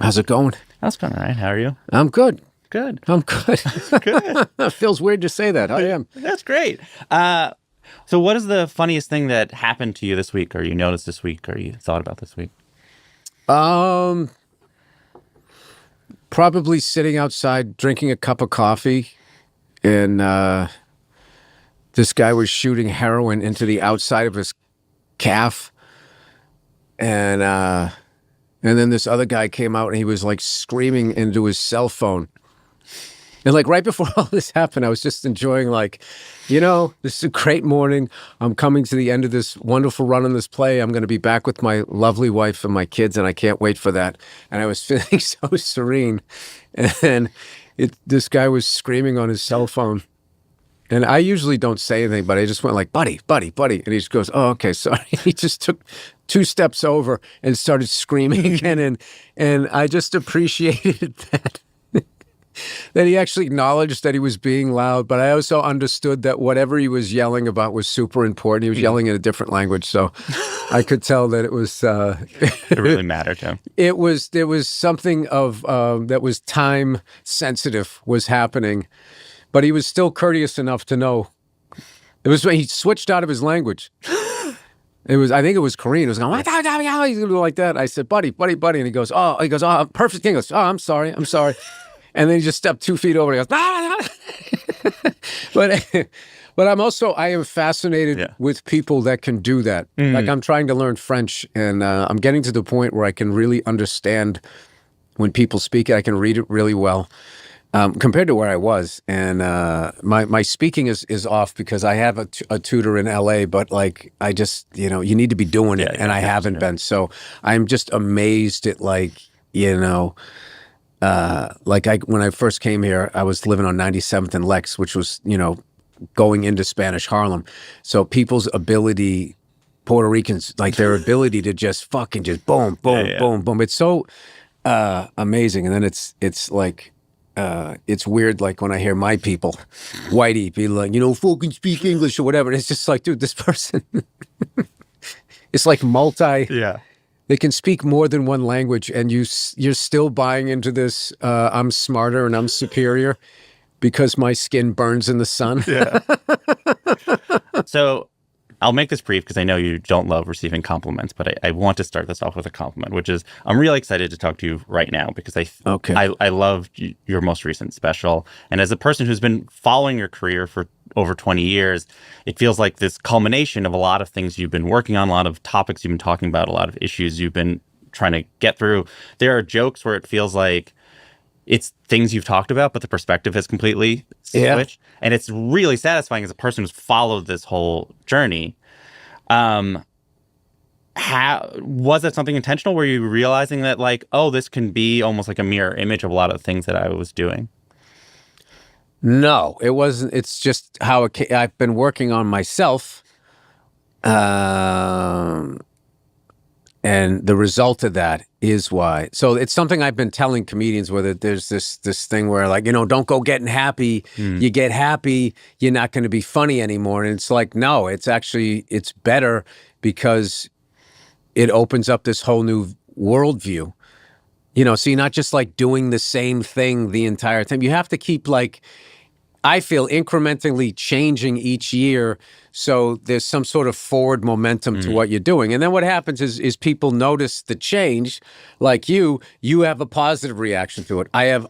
How's it going? That's going all right. How are you? I'm good. Good. I'm good. Good. It feels weird to say that. I am. That's great. So what is the funniest thing that happened to you this week, or you noticed this week, or you thought about this week? Probably sitting outside drinking a cup of coffee, and this guy was shooting heroin into the outside of his calf, and then this other guy came out and he was like screaming into his cell phone. And like right before all this happened, I was just enjoying this is a great morning. I'm coming to the end of this wonderful run on this play. I'm going to be back with my lovely wife and my kids, and I can't wait for that. And I was feeling so serene. And this guy was screaming on his cell phone. And I usually don't say anything, but I just went like, buddy. And he just goes, oh, okay, sorry. He just took 2 steps over and started screaming again. And I just appreciated that he actually acknowledged that he was being loud, but I also understood that whatever he was yelling about was super important. He was yelling in a different language, so I could tell that it was... it really mattered to him. There was something of that was time sensitive was happening, but he was still courteous enough to know. It was he switched out of his language. I think it was Korean. It was going, he's gonna go like that. I said, buddy, and he goes, perfect English. Oh, I'm sorry. And then he just stepped 2 feet over and he goes, but I am fascinated with people that can do that. Mm. Like I'm trying to learn French, and I'm getting to the point where I can really understand when people speak it. I can read it really well compared to where I was. And my speaking is off because I have a tutor in LA, but like I just, you need to be doing it. And I haven't been. So I'm just amazed at when I first came here, I was living on 97th and Lex, which was, going into Spanish Harlem. So people's ability, Puerto Ricans, like their ability to just fucking just boom. It's so amazing. And then it's like, it's weird, like when I hear my people, whitey, be like, fucking speak English or whatever. It's just like, dude, this person, it's like they can speak more than one language, and you're still buying into this, I'm smarter and I'm superior because my skin burns in the sun. Yeah. So I'll make this brief because I know you don't love receiving compliments, but I want to start this off with a compliment, which is I'm really excited to talk to you right now because I loved your most recent special. And as a person who's been following your career for over 20 years, it feels like this culmination of a lot of things you've been working on, a lot of topics you've been talking about, a lot of issues you've been trying to get through. There are jokes where it feels like it's things you've talked about, but the perspective has completely switched. And it's really satisfying as a person who's followed this whole journey. How was that something intentional? Were you realizing that like, oh, this can be almost like a mirror image of a lot of things that I was doing? No, it wasn't. It's just how I've been working on myself. And the result of that is why. So it's something I've been telling comedians, whether there's this thing where like, don't go getting happy. You get happy, you're not going to be funny anymore. And it's like, no, it's better because it opens up this whole new worldview. So you're not just like doing the same thing the entire time. You have to keep like, I feel, incrementally changing each year. So there's some sort of forward momentum to what you're doing. And then what happens is people notice the change. Like you have a positive reaction to it. I have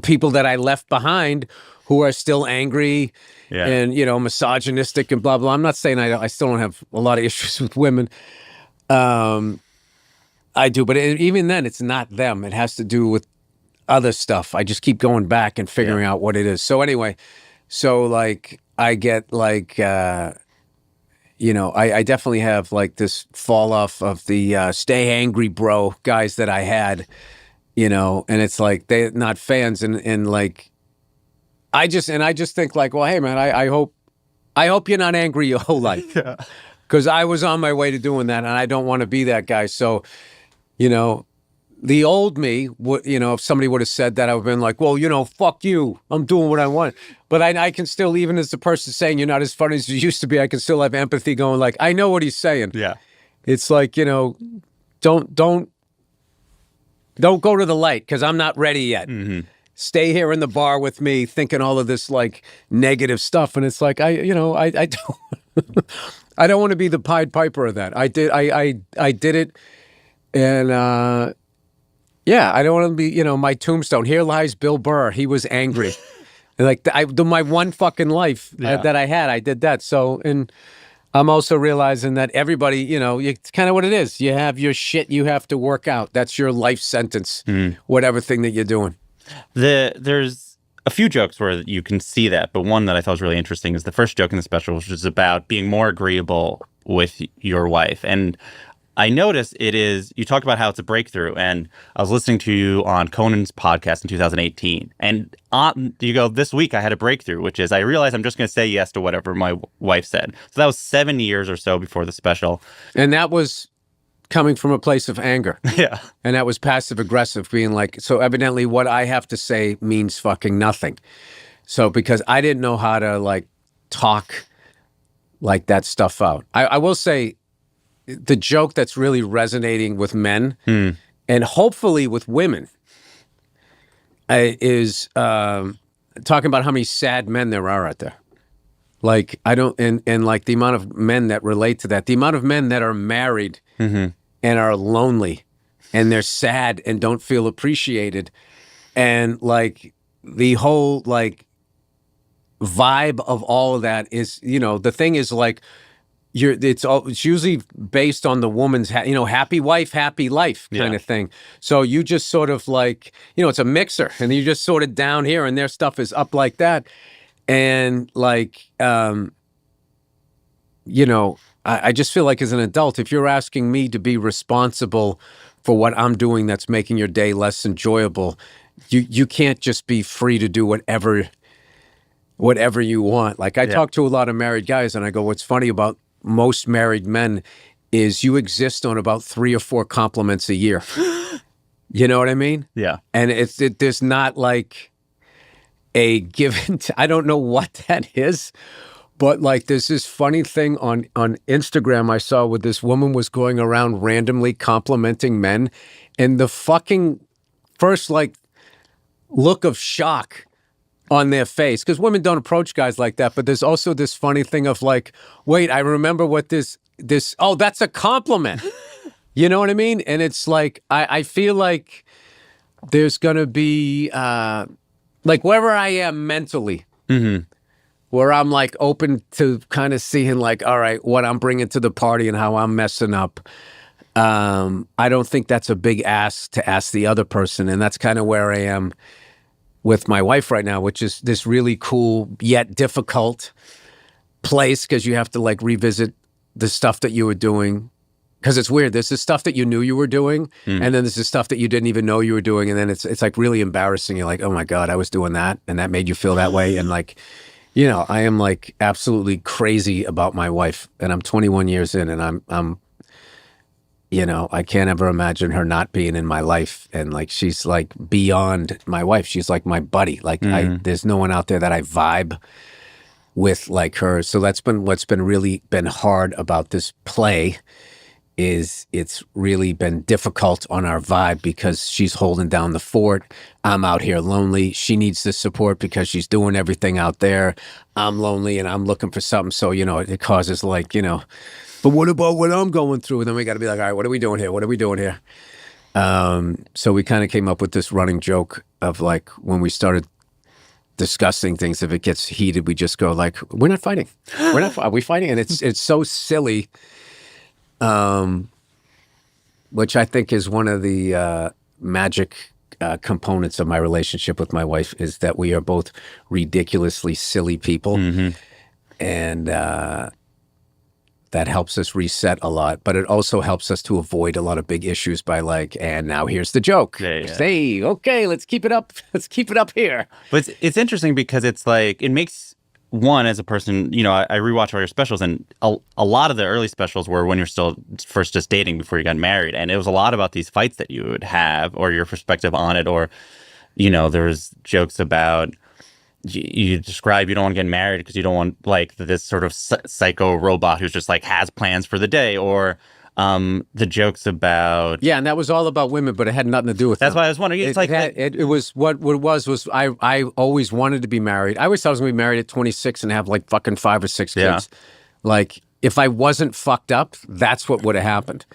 people that I left behind who are still angry and, misogynistic and blah, blah. I'm not saying I still don't have a lot of issues with women. I do, but even then, it's not them. It has to do with other stuff. I just keep going back and figuring out what it is. So anyway, like I get like, I definitely have like this fall off of the stay angry bro guys that I had, and it's like they're not fans. And like, I just think like, well, hey man, I hope you're not angry your whole life. Because I was on my way to doing that, and I don't want to be that guy. So, the old me, if somebody would have said that, I would have been like, well, fuck you. I'm doing what I want. But I can still, even as the person saying you're not as funny as you used to be, I can still have empathy going like, I know what he's saying. Yeah. It's like, don't Don't go to the light because I'm not ready yet. Mm-hmm. Stay here in the bar with me thinking all of this like negative stuff. And it's like, I don't, I don't want to be the Pied Piper of that. I did it. And, yeah, I don't want to be, my tombstone. Here lies Bill Burr. He was angry. Like my one fucking life that I had, I did that. So, and I'm also realizing that everybody, it's kind of what it is. You have your shit you have to work out. That's your life sentence, whatever thing that you're doing. There's a few jokes where you can see that, but one that I thought was really interesting is the first joke in the special, which is about being more agreeable with your wife. And I noticed you talked about how it's a breakthrough, and I was listening to you on Conan's podcast in 2018, and you go, this week I had a breakthrough, which is I realized I'm just going to say yes to whatever my wife said. So that was 7 years or so before the special. And that was coming from a place of anger. Yeah. And that was passive aggressive, being like, so evidently what I have to say means fucking nothing. So because I didn't know how to like talk like that stuff out. I will say, the joke that's really resonating with men and hopefully with women is talking about how many sad men there are out there. Like, I don't, and like the amount of men that relate to that, the amount of men that are married and are lonely and they're sad and don't feel appreciated. And like the whole like vibe of all of that is, the thing is like, it's usually based on the woman's happy wife, happy life kind of thing. So you just sort of like, it's a mixer, and you just sort of down here, and their stuff is up like that, and like I just feel like as an adult, if you're asking me to be responsible for what I'm doing that's making your day less enjoyable, you can't just be free to do whatever you want. Like I talk to a lot of married guys, and I go, what's funny about most married men is you exist on about 3 or 4 compliments a year. You know what I mean? Yeah. And there's not like a given, I don't know what that is, but like there's this funny thing on Instagram I saw where this woman was going around randomly complimenting men, and the fucking first like look of shock on their face, because women don't approach guys like that, but there's also this funny thing of like, wait, I remember what this oh, that's a compliment. You know what I mean? And it's like, I feel like there's gonna be like wherever I am mentally, where I'm like open to kind of seeing like, all right, what I'm bringing to the party and how I'm messing up. I don't think that's a big ask to ask the other person, and that's kind of where I am with my wife right now, which is this really cool yet difficult place, because you have to like revisit the stuff that you were doing, because it's weird. There's this stuff that you knew you were doing, and then there's this stuff that you didn't even know you were doing, and then it's like really embarrassing. You're like, oh my God, I was doing that, and that made you feel that way. And like, I am like absolutely crazy about my wife, and I'm 21 years in, and I'm I can't ever imagine her not being in my life. And like, she's like beyond my wife. She's like my buddy. Like there's no one out there that I vibe with like her. So that's been what's been really been hard about this play, is it's really been difficult on our vibe because she's holding down the fort. I'm out here lonely. She needs the support because she's doing everything out there. I'm lonely and I'm looking for something. So, it causes like, but what about what I'm going through? And then we got to be like, all right, what are we doing here? What are we doing here? So we kind of came up with this running joke of like, when we started discussing things, if it gets heated, we just go like, we're not fighting. Are we fighting? And it's so silly, which I think is one of the magic components of my relationship with my wife, is that we are both ridiculously silly people. And that helps us reset a lot, but it also helps us to avoid a lot of big issues by like, and now here's the joke. Hey, okay, let's keep it up. Let's keep it up here. But it's interesting because it's like, it makes one, as a person, I rewatch all your specials, and a lot of the early specials were when you're still first just dating before you got married. And it was a lot about these fights that you would have, or your perspective on it, or, there's jokes about, you describe you don't want to get married because you don't want like this sort of psycho robot who's just like has plans for the day, or the jokes about and that was all about women, but it had nothing to do with that's them. why I was wondering. It's It was what it was I always wanted to be married. I always thought I was going to be married at 26 and have like fucking 5 or 6 kids. Like if I wasn't fucked up, that's what would have happened.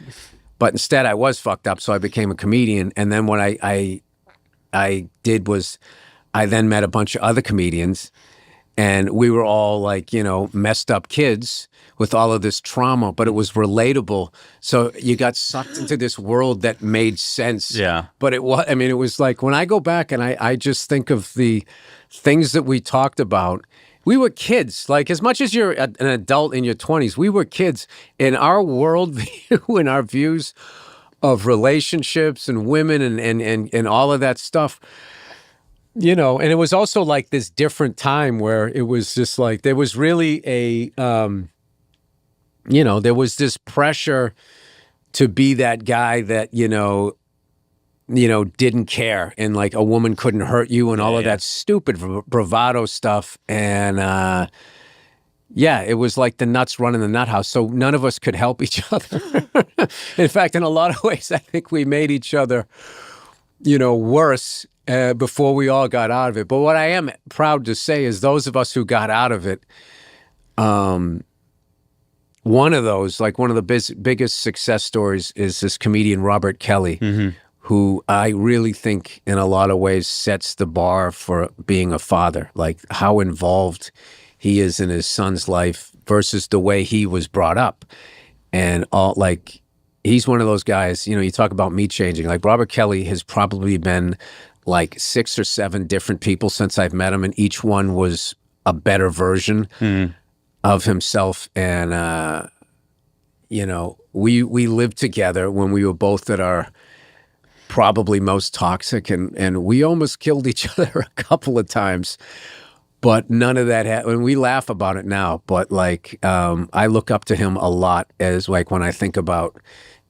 But instead, I was fucked up, so I became a comedian. And then what I did was I then met a bunch of other comedians, and we were all like, messed up kids with all of this trauma, but it was relatable. So you got sucked into this world that made sense. Yeah. But it was like when I go back and I just think of the things that we talked about, we were kids. Like as much as you're an adult in your 20s, we were kids. In our worldview and our views of relationships and women and all of that stuff, and it was also like this different time where it was just like there was really a there was this pressure to be that guy that didn't care, and like a woman couldn't hurt you and all of that stupid bravado stuff. And it was like the nuts running the nut house. So none of us could help each other. In fact, in a lot of ways, I think we made each other, worse before we all got out of it. But what I am proud to say is those of us who got out of it, one of those, like one of the biggest success stories is this comedian, Robert Kelly, who I really think in a lot of ways sets the bar for being a father, like how involved he is in his son's life versus the way he was brought up. And he's one of those guys, you talk about me changing. Like Robert Kelly has probably been like 6 or 7 different people since I've met him, and each one was a better version of himself. And, we lived together when we were both at our probably most toxic, and we almost killed each other a couple of times, but none of that happened. We laugh about it now, but like I look up to him a lot as like when I think about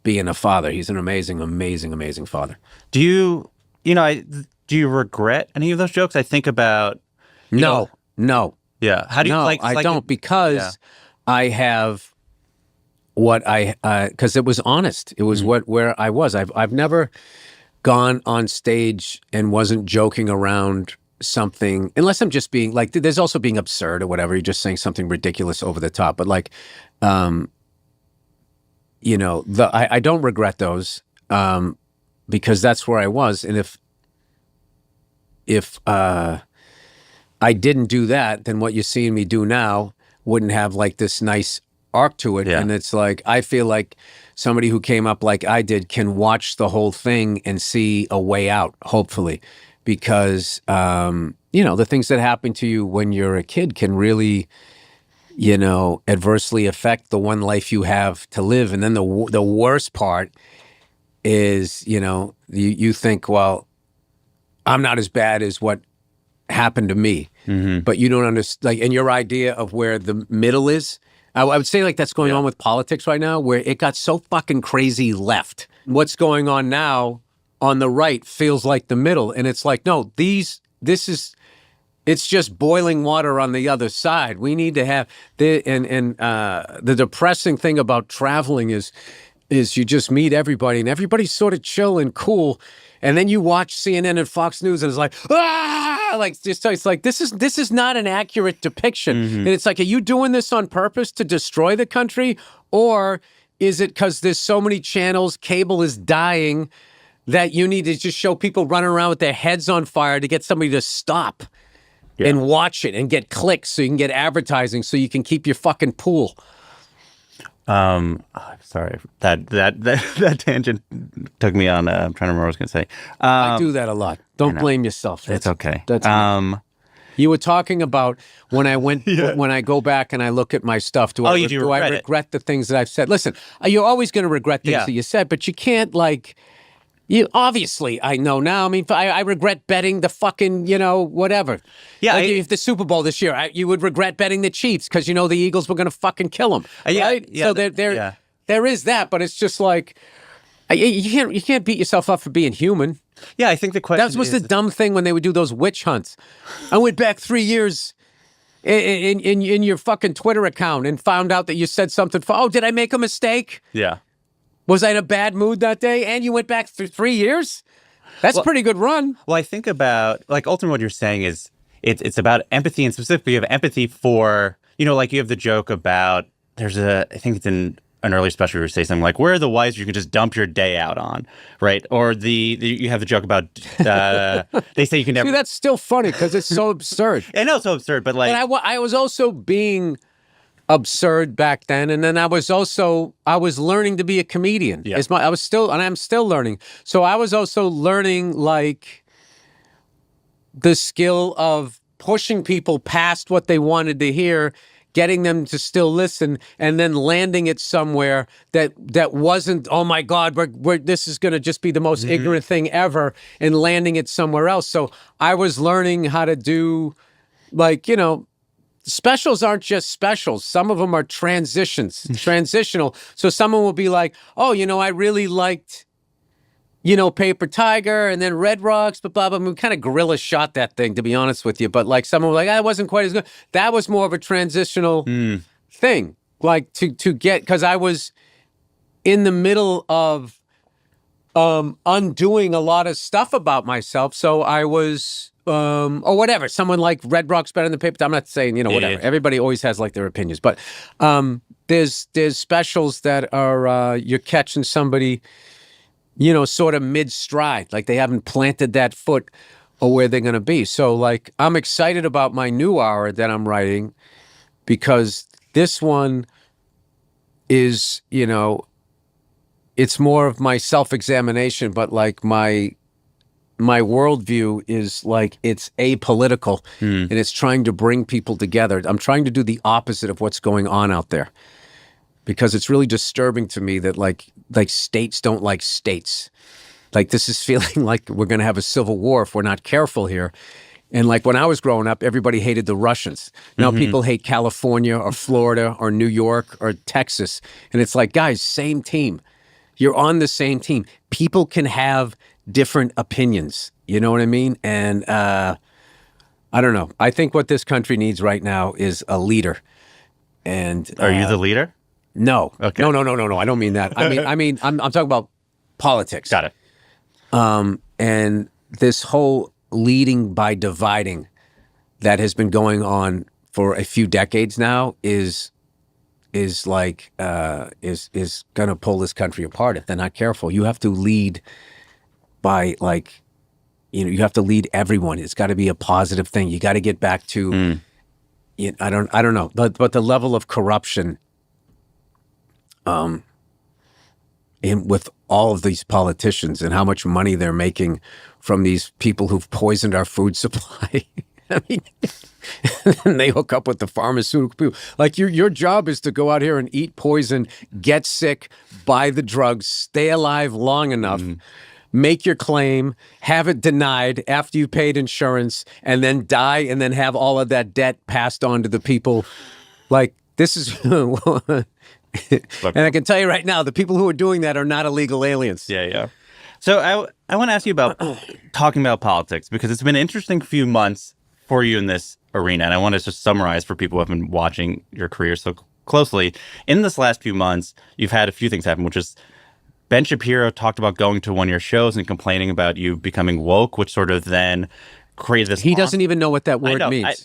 being a father. He's an amazing, amazing, amazing father. Do you regret any of those jokes? I think about no. Yeah. How do you I don't, because I have because it was honest. It was where I was. I've never gone on stage and wasn't joking around something, unless I'm just being like, there's also being absurd or whatever. You're just saying something ridiculous over the top. But like, I don't regret those because that's where I was. And if I didn't do that, then what you're seeing me do now wouldn't have like this nice arc to it. And it's like, I feel like somebody who came up like I did can watch the whole thing and see a way out, hopefully, because, the things that happen to you when you're a kid can really, adversely affect the one life you have to live. And then the worst part is, you think, well, I'm not as bad as what happened to me, but you don't understand, like, and your idea of where the middle is, I would say like that's going on with politics right now, where it got so fucking crazy left. What's going on now on the right feels like the middle. And it's like, no, it's just boiling water on the other side. We need to have the depressing thing about traveling is you just meet everybody and everybody's sort of chill and cool. And then you watch CNN and Fox News and it's like, it's like, this is not an accurate depiction. And it's like, are you doing this on purpose to destroy the country? Or is it because there's so many channels, cable is dying, that you need to just show people running around with their heads on fire to get somebody to stop and watch it and get clicks so you can get advertising so you can keep your fucking pool? Sorry, that tangent took me on. I'm trying to remember what I was going to say. I do that a lot. Don't blame yourself. It's okay. You were talking about when I went, when I go back and I look at my stuff, do I regret the things that I've said? Listen, you're always going to regret things that you said, but you can't obviously, I know now. I mean, I regret betting the fucking, whatever. Yeah. Like if the Super Bowl this year, you would regret betting the Chiefs because the Eagles were going to fucking kill them. Right? Yeah. So there is that, but it's just like, you can't beat yourself up for being human. Yeah, I think the question that was the dumb thing when they would do those witch hunts. I went back 3 years in your fucking Twitter account and found out that you said something. Oh, did I make a mistake? Yeah. Was I in a bad mood that day? And you went back through 3 years? That's a pretty good run. Well, I think about, like, ultimately what you're saying is it's about empathy, and specifically you have empathy for, like you have the joke about, I think it's in an early special where you say something like, where are the wives you can just dump your day out on, right? Or you have the joke about, they say you can never... See, that's still funny because it's so absurd. I know it's so absurd, but like... And I was also being absurd back then, and then I was learning to be a comedian. Yeah. I'm still learning. So I was also learning like the skill of pushing people past what they wanted to hear, getting them to still listen, and then landing it somewhere that wasn't, oh my God, this is going to just be the most ignorant thing ever, and landing it somewhere else. So I was learning how to do, like, specials aren't just specials. Some of them are transitional. So someone will be like, oh, I really liked, Paper Tiger and then Red Rocks, but blah, blah, blah. We kind of guerrilla shot that thing, to be honest with you. But like someone was like, I wasn't quite as good. That was more of a transitional thing. Like to get, because I was in the middle of undoing a lot of stuff about myself. So I was, or whatever. Someone like Red Rocks better than Paper Tiger. I'm not saying, whatever. Yeah. Everybody always has like their opinions. But there's specials that are, you're catching somebody, sort of mid-stride, like they haven't planted that foot or where they're going to be. So, like, I'm excited about my new hour that I'm writing because this one is, it's more of my self-examination, but like my worldview is like it's apolitical and it's trying to bring people together. I'm trying to do the opposite of what's going on out there. Because it's really disturbing to me that like states don't like states. Like this is feeling like we're going to have a civil war if we're not careful here. And like when I was growing up, everybody hated the Russians. Now people hate California or Florida or New York or Texas. And it's like, guys, same team. You're on the same team. People can have different opinions. You know what I mean? And I don't know. I think what this country needs right now is a leader. And are you the leader? No. Okay. No. I don't mean that. I'm talking about politics. Got it. And this whole leading by dividing that has been going on for a few decades now is going to pull this country apart if they're not careful. You have to lead by you have to lead everyone. It's got to be a positive thing. You got to get back to I don't know, but the level of corruption with all of these politicians and how much money they're making from these people who've poisoned our food supply. I mean, and they hook up with the pharmaceutical people. Like your job is to go out here and eat poison, get sick, buy the drugs, stay alive long enough, make your claim, have it denied after you paid insurance, and then die, and then have all of that debt passed on to the people. Like this is. And I can tell you right now, the people who are doing that are not illegal aliens. Yeah. So I want to ask you about talking about politics, because it's been an interesting few months for you in this arena. And I want to just summarize for people who have been watching your career so closely. In this last few months, you've had a few things happen, which is Ben Shapiro talked about going to one of your shows and complaining about you becoming woke, which sort of then created this. He doesn't even know what that word means.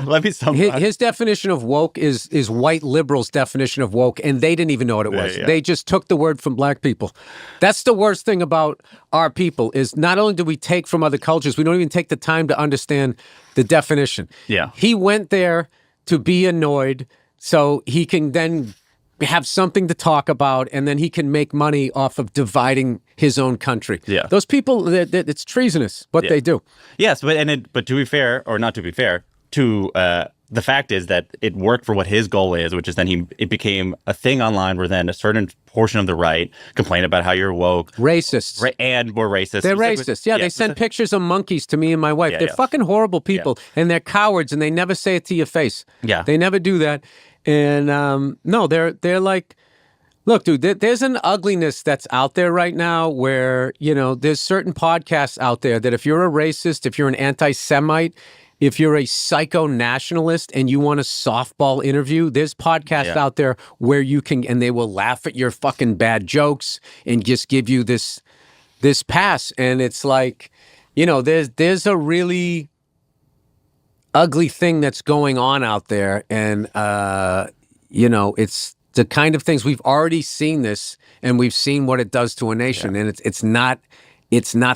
Let me summarize. His definition of woke is white liberals' definition of woke, and they didn't even know what it was. Yeah. They just took the word from black people. That's the worst thing about our people is not only do we take from other cultures, we don't even take the time to understand the definition. Yeah. He went there to be annoyed so he can then have something to talk about, and then he can make money off of dividing his own country. Yeah. Those people, it's treasonous what they do. Yes, but to be fair, or not to be fair, the fact is that it worked for what his goal is, which is then it became a thing online where then a certain portion of the right complained about how you're woke. Racists. And more racist. They're racist. Yeah, they send pictures of monkeys to me and my wife. They're fucking horrible people, and they're cowards, and they never say it to your face. Yeah. They never do that. And no, they're like, look, dude, there's an ugliness that's out there right now where, there's certain podcasts out there that if you're a racist, if you're an anti-Semite, if you're a psycho nationalist and you want a softball interview, there's podcasts out there where you can, and they will laugh at your fucking bad jokes and just give you this pass. And it's like, you know, there's a really ugly thing that's going on out there. And, you know, it's the kind of things we've already seen this, and we've seen what it does to a nation. And it's not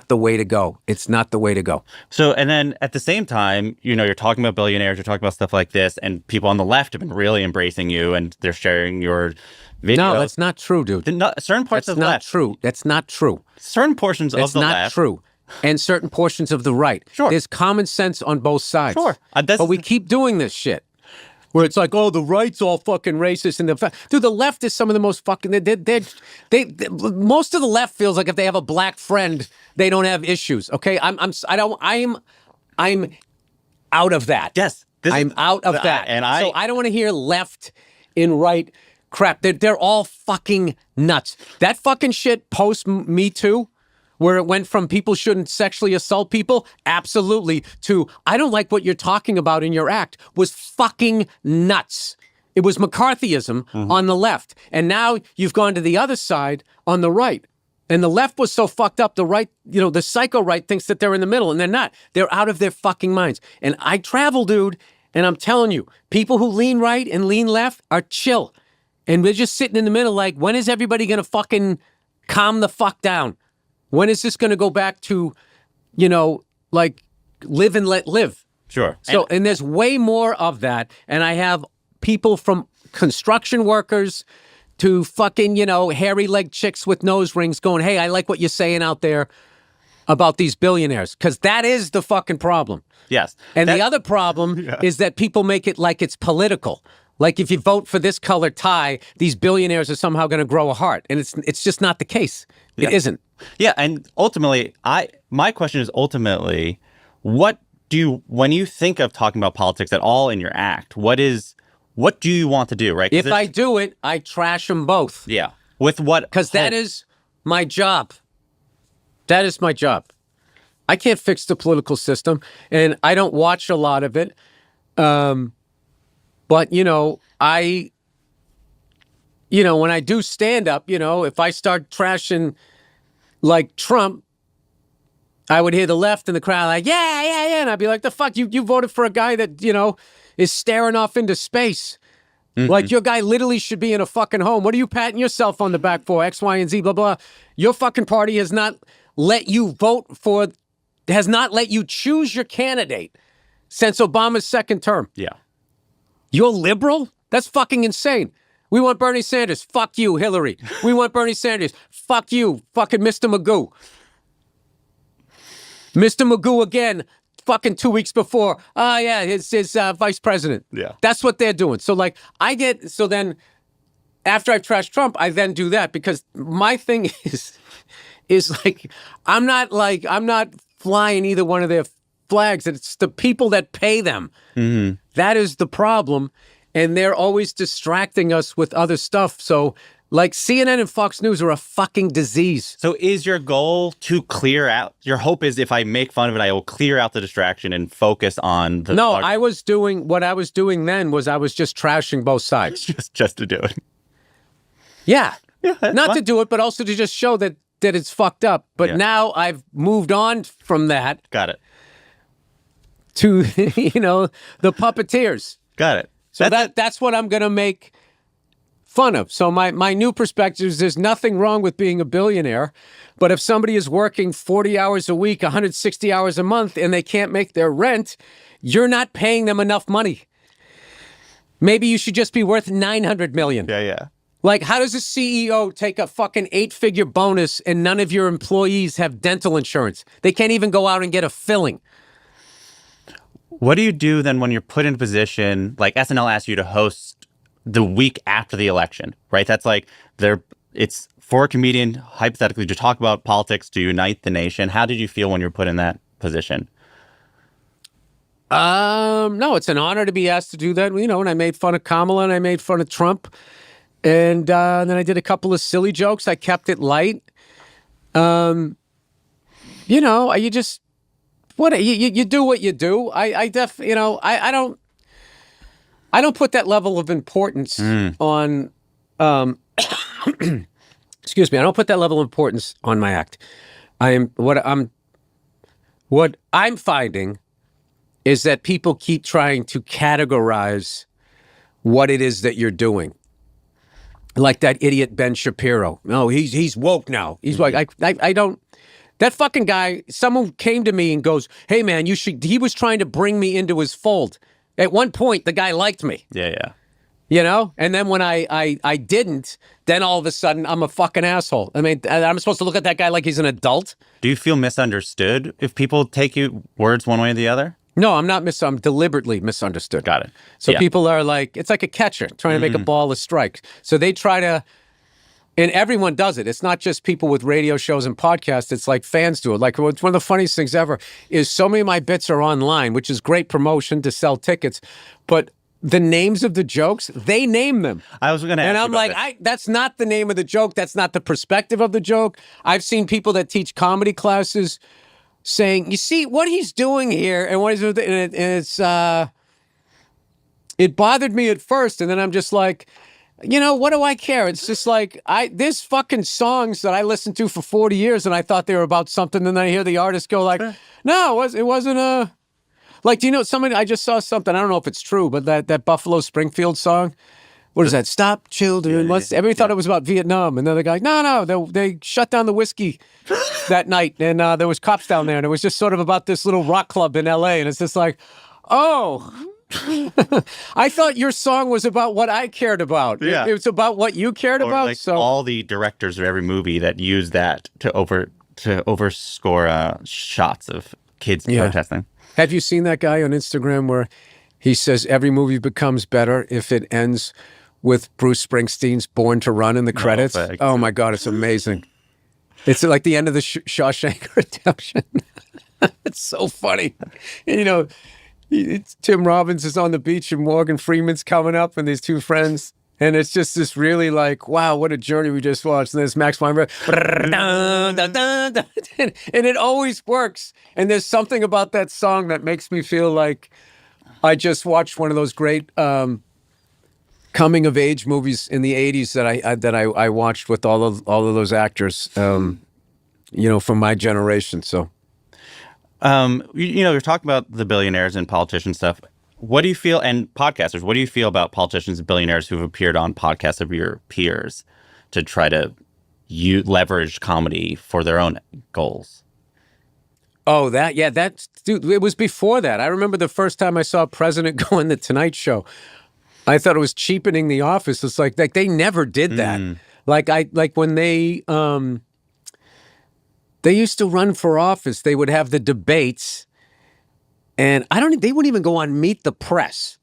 the way to go. It's not the way to go. So, and then at the same time, you know, you're talking about billionaires, you're talking about stuff like this, and people on the left have been really embracing you, and they're sharing your videos. No, that's not true, dude. Certain parts of the left. True. That's not true. Certain portions of the left. That's not true. And certain portions of the right. Sure. There's common sense on both sides. Sure. But we keep doing this shit. Where it's like, oh, the right's all fucking racist, and dude, the left is some of the most fucking. Most of the left feels like if they have a black friend, they don't have issues. Okay, I'm out of that. Yes, I'm out of that, so I don't want to hear left and right crap. They're all fucking nuts. That fucking shit post Me Too, where it went from people shouldn't sexually assault people, absolutely, to I don't like what you're talking about in your act, was fucking nuts. It was McCarthyism on the left. And now you've gone to the other side on the right. And the left was so fucked up, the right, you know, the psycho right thinks that they're in the middle, and they're not. They're out of their fucking minds. And I travel, dude, and I'm telling you, people who lean right and lean left are chill. And we're just sitting in the middle like, when is everybody going to fucking calm the fuck down? When is this going to go back to, you know, like live and let live? Sure. So, and there's way more of that. And I have people from construction workers to fucking, you know, hairy leg chicks with nose rings going, hey, I like what you're saying out there about these billionaires. Because that is the fucking problem. Yes. And the other problem is that people make it like it's political. Like if you vote for this color tie, these billionaires are somehow going to grow a heart. And it's just not the case. It isn't. Yeah, and ultimately, my question is ultimately, when you think of talking about politics at all in your act, what do you want to do, right? If I do it, I trash them both. Yeah. With what? Because that is my job. That is my job. I can't fix the political system, and I don't watch a lot of it. But, you know, when I do stand up, you know, if I start trashing like Trump, I would hear the left in the crowd like, yeah. And I'd be like, the fuck, you voted for a guy that, you know, is staring off into space. Mm-hmm. Like your guy literally should be in a fucking home. What are you patting yourself on the back for? X, Y, and Z, blah, blah. Your fucking party has not let you has not let you choose your candidate since Obama's second term. Yeah. You're liberal? That's fucking insane. We want Bernie Sanders. Fuck you, Hillary. We want Bernie Sanders. Fuck you, fucking Mr. Magoo. Mr. Magoo again, fucking 2 weeks before. Oh, yeah, his vice president. Yeah. That's what they're doing. So, like, so then, after I've trashed Trump, I then do that because my thing is like, I'm not flying either one of their flags. It's the people that pay them. Mm-hmm. That is the problem. And they're always distracting us with other stuff. So, like, CNN and Fox News are a fucking disease. So is your goal to clear out? Your hope is if I make fun of it, I will clear out the distraction and focus on the... No, what I was doing then was I was just trashing both sides. just to do it. Yeah. Not fun. To do it, but also to just show that it's fucked up. But now I've moved on from that. Got it. To, you know, the puppeteers. Got it. So that's what I'm going to make fun of. So my new perspective is there's nothing wrong with being a billionaire, but if somebody is working 40 hours a week, 160 hours a month, and they can't make their rent, you're not paying them enough money. Maybe you should just be worth $900 million. Yeah. Like, how does a CEO take a fucking 8-figure bonus and none of your employees have dental insurance? They can't even go out and get a filling. What do you do then when you're put in a position, like SNL asks you to host the week after the election, right? That's like, it's for a comedian, hypothetically, to talk about politics, to unite the nation. How did you feel when you were put in that position? No, it's an honor to be asked to do that. You know, and I made fun of Kamala and I made fun of Trump. And then I did a couple of silly jokes. I kept it light. You know, you just what you do what you do. I don't put that level of importance on. Excuse me. I don't put that level of importance on my act. What I'm finding is that people keep trying to categorize what it is that you're doing. Like that idiot Ben Shapiro. No, he's woke now. He's like, I don't. That fucking guy. Someone came to me and goes, "Hey man, you should." He was trying to bring me into his fold. At one point, the guy liked me. Yeah. You know, and then when I didn't, then all of a sudden I'm a fucking asshole. I mean, I'm supposed to look at that guy like he's an adult. Do you feel misunderstood if people take you words one way or the other? No, I'm not I'm deliberately misunderstood. Got it. So people are like, it's like a catcher trying to make a ball a strike. So they try to, and everyone does it. It's not just people with radio shows and podcasts. It's like fans do it. Like one of the funniest things ever is so many of my bits are online, which is great promotion to sell tickets, but the names of the jokes, they name them. I was going to ask. And I'm like, that's not the name of the joke. That's not the perspective of the joke. I've seen people that teach comedy classes saying, you see what he's doing here and what he's doing. And it bothered me at first. And then I'm just like, what do I care? It's just like, there's fucking songs that I listened to for 40 years and I thought they were about something. And then I hear the artist go like, no, it wasn't a... Like, do you know, I just saw something, I don't know if it's true, but that Buffalo Springfield song, what is that? Stop Children. Everybody thought it was about Vietnam. And then the guy, no, they shut down the whiskey that night. And there was cops down there. And it was just sort of about this little rock club in L.A. And it's just like, oh, I thought your song was about what I cared about. Yeah. It was about what you cared about. Like so all the directors of every movie that use that to overscore shots of kids protesting. Have you seen that guy on Instagram where he says every movie becomes better if it ends with Bruce Springsteen's Born to Run in the credits? Oh my God, it's amazing. It's like the end of the Shawshank Redemption. It's so funny. And, Tim Robbins is on the beach and Morgan Freeman's coming up and these two friends. And it's just this really like, wow, what a journey we just watched. And there's Max Weinberg. And it always works. And there's something about that song that makes me feel like I just watched one of those great coming of age movies in the 80s that I watched with all of those actors, from my generation. So, you're talking about the billionaires and politician stuff. What do you feel, and podcasters, what do you feel about politicians and billionaires who've appeared on podcasts of your peers to try to leverage comedy for their own goals? Oh, dude, it was before that. I remember the first time I saw a president go on the Tonight Show. I thought it was cheapening The Office. It's like they never did that. Like when they used to run for office, they would have the debates. And they wouldn't even go on Meet the Press.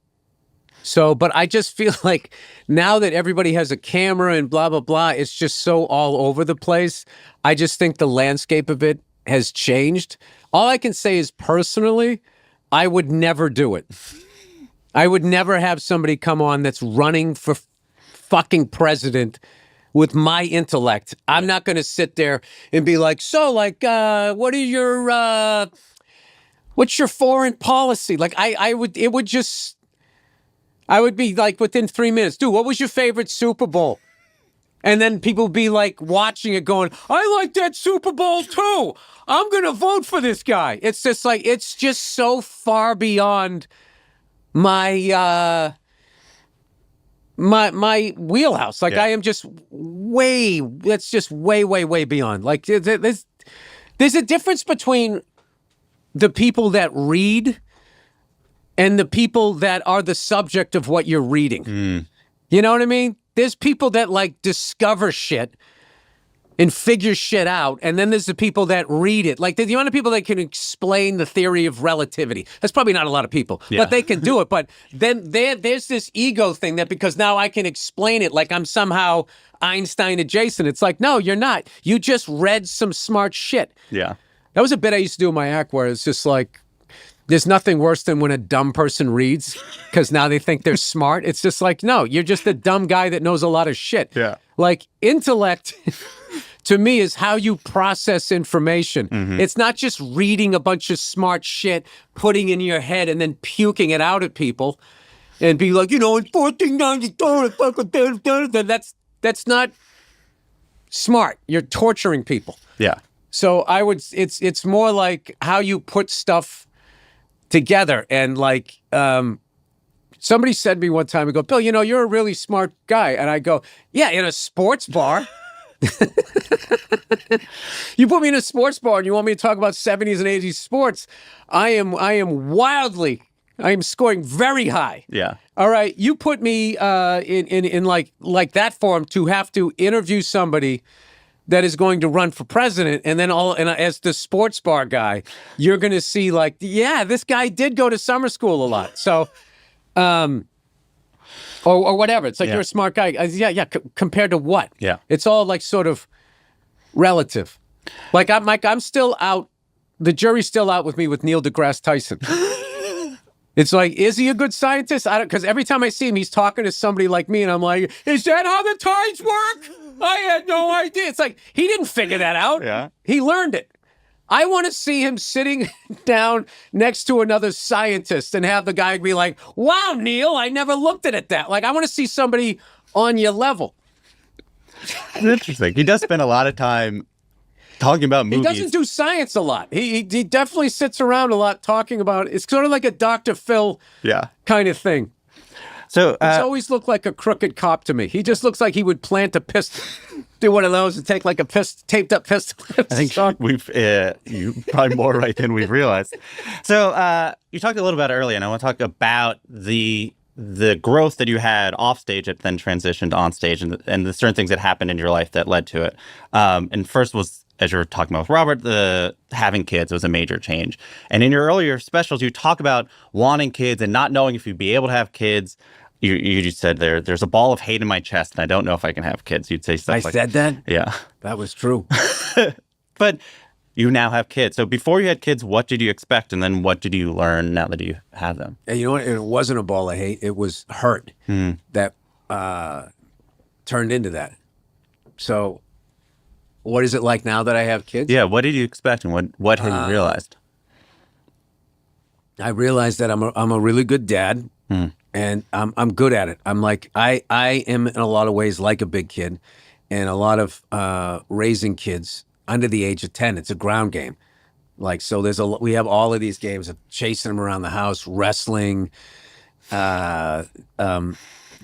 So, but I just feel like now that everybody has a camera and blah, blah, blah, it's just so all over the place. I just think the landscape of it has changed. All I can say is personally, I would never do it. I would never have somebody come on that's running for fucking president with my intellect. I'm not going to sit there and be like, what's your foreign policy? Like I would be like within 3 minutes, dude, what was your favorite Super Bowl? And then people would be like watching it going, I like that Super Bowl too. I'm going to vote for this guy. It's just like, it's just so far beyond my wheelhouse. Like I am just that's just way, way, way beyond. Like there's a difference between the people that read and the people that are the subject of what you're reading. You know what I mean? There's people that like discover shit and figure shit out. And then there's the people that read it. Like the amount of people that can explain the theory of relativity. That's probably not a lot of people, but they can do it. But then there's this ego thing that because now I can explain it like I'm somehow Einstein adjacent. It's like, no, you're not. You just read some smart shit. Yeah. That was a bit I used to do in my act where it's just like, there's nothing worse than when a dumb person reads because now they think they're smart. It's just like, no, you're just a dumb guy that knows a lot of shit. Yeah. Like intellect to me is how you process information. It's not just reading a bunch of smart shit, putting in your head, and then puking it out at people, and be like, in 1492, that's not smart. You're torturing people. Yeah. So it's more like how you put stuff together. And like, somebody said to me one time, I go, Bill, you're a really smart guy. And I go, yeah, in a sports bar. You put me in a sports bar and you want me to talk about 70s and 80s sports. I am scoring very high. Yeah. All right. You put me in like that form to have to interview somebody that is going to run for president, and then as the sports bar guy, you're going to see like, yeah, this guy did go to summer school a lot. So, or whatever. It's like, you're a smart guy. Compared to what? Yeah. It's all like sort of relative. Like I'm still out. The jury's still out with me with Neil deGrasse Tyson. It's like, is he a good scientist? Because every time I see him, he's talking to somebody like me, and I'm like, is that how the tides work? I had no idea. It's like, he didn't figure that out. Yeah. He learned it. I want to see him sitting down next to another scientist and have the guy be like, wow, Neil, I never looked at it that. Like, I want to see somebody on your level. It's interesting. He does spend a lot of time talking about movies. He doesn't do science a lot. He definitely sits around a lot talking about it. It's sort of like a Dr. Phil kind of thing. So it's always looked like a crooked cop to me. He just looks like he would plant a pistol, do one of those and take like a taped up pistol. I think you're probably more right than we've realized. So you talked a little about it earlier, and I want to talk about the growth that you had off stage that then transitioned on stage, and the certain things that happened in your life that led to it. And first was, as you were talking about with Robert, the having kids was a major change. And in your earlier specials, you talk about wanting kids and not knowing if you'd be able to have kids. You just said there's a ball of hate in my chest, and I don't know if I can have kids. You'd say stuff like that. I said that? Yeah. That was true. But you now have kids. So before you had kids, what did you expect? And then what did you learn now that you have them? And you know what? It wasn't a ball of hate. It was hurt that turned into that. So what is it like now that I have kids? Yeah. What did you expect, and what have you realized? I realized that I'm a really good dad, and I'm good at it. I'm like, I am in a lot of ways like a big kid, and a lot of raising kids under the age of 10. It's a ground game. Like, so we have all of these games of chasing them around the house, wrestling,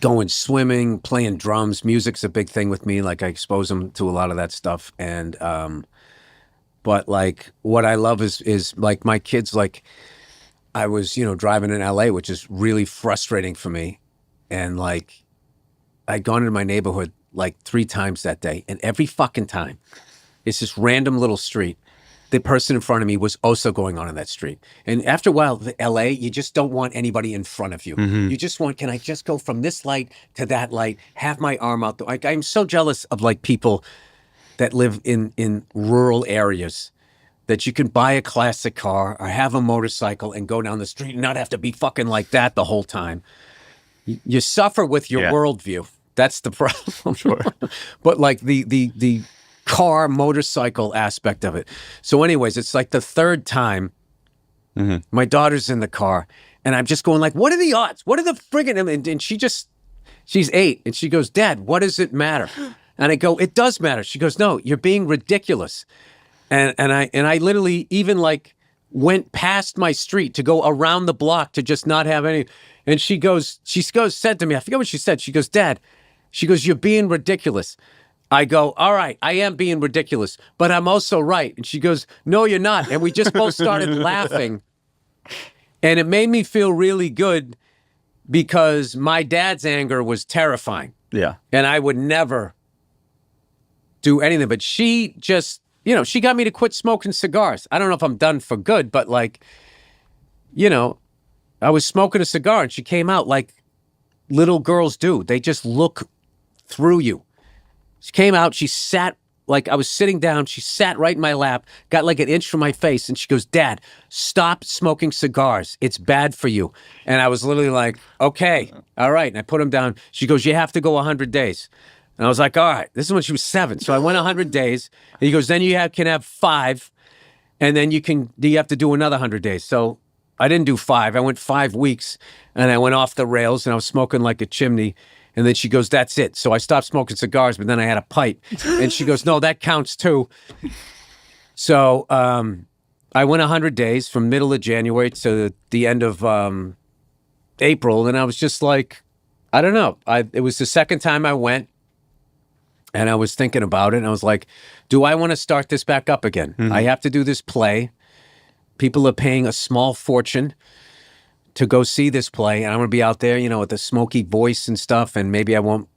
going swimming, playing drums. Music's a big thing with me. Like, I expose them to a lot of that stuff. And, but like, what I love is like my kids, like I was, driving in LA, which is really frustrating for me. And like, I'd gone into my neighborhood like 3 times that day. And every fucking time, it's this random little street. The person in front of me was also going on in that street. And after a while, the LA, you just don't want anybody in front of you. You just want, can I just go from this light to that light, have my arm out? Like, I'm so jealous of like people that live in rural areas that you can buy a classic car or have a motorcycle and go down the street and not have to be fucking like that the whole time. You suffer with your worldview. That's the problem. Sure. But like the car motorcycle aspect of it. So anyways, it's like the 3rd time my daughter's in the car and I'm just going like, what are the odds? What are the friggin', and she's 8 and she goes, Dad, what does it matter? And I go, it does matter. She goes, no, you're being ridiculous. And I literally even like went past my street to go around the block to just not have any. And she said to me, I forget what she said. She goes, Dad, she goes, you're being ridiculous. I go, all right, I am being ridiculous, but I'm also right. And she goes, no, you're not. And we just both started laughing. And it made me feel really good because my dad's anger was terrifying. Yeah. And I would never do anything. But she just, she got me to quit smoking cigars. I don't know if I'm done for good, but like, I was smoking a cigar and she came out like little girls do. They just look through you. She came out, she sat, like I was sitting down, she sat right in my lap, got like an inch from my face, and she goes, Dad, stop smoking cigars. It's bad for you. And I was literally like, okay, all right. And I put them down. She goes, you have to go 100 days. And I was like, all right, this is when she was 7. So I went 100 days. And he goes, then you can have 5. And then you have to do another 100 days. So I didn't do 5. I went 5 weeks and I went off the rails and I was smoking like a chimney. And then she goes, that's it. So I stopped smoking cigars, but then I had a pipe. And she goes, no, that counts too. So I went 100 days from middle of January to the end of April. And I was just like, I don't know. It was the second time I went. And I was thinking about it, and I was like, do I want to start this back up again? I have to do this play. People are paying a small fortune to go see this play, and I'm going to be out there, with a smoky voice and stuff, and maybe I won't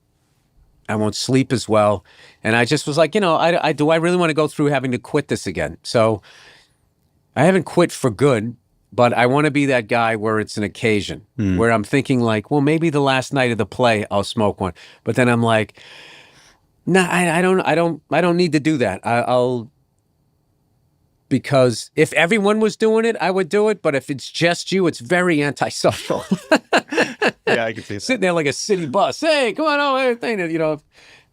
sleep as well. And I just was like, do I really want to go through having to quit this again? So I haven't quit for good, but I want to be that guy where it's an occasion, where I'm thinking like, well, maybe the last night of the play, I'll smoke one. But then I'm like, no, I don't need to do that. I'll because if everyone was doing it, I would do it. But if it's just you, it's very antisocial. Yeah, I can see that. Sitting there like a city bus. Hey, come on, everything.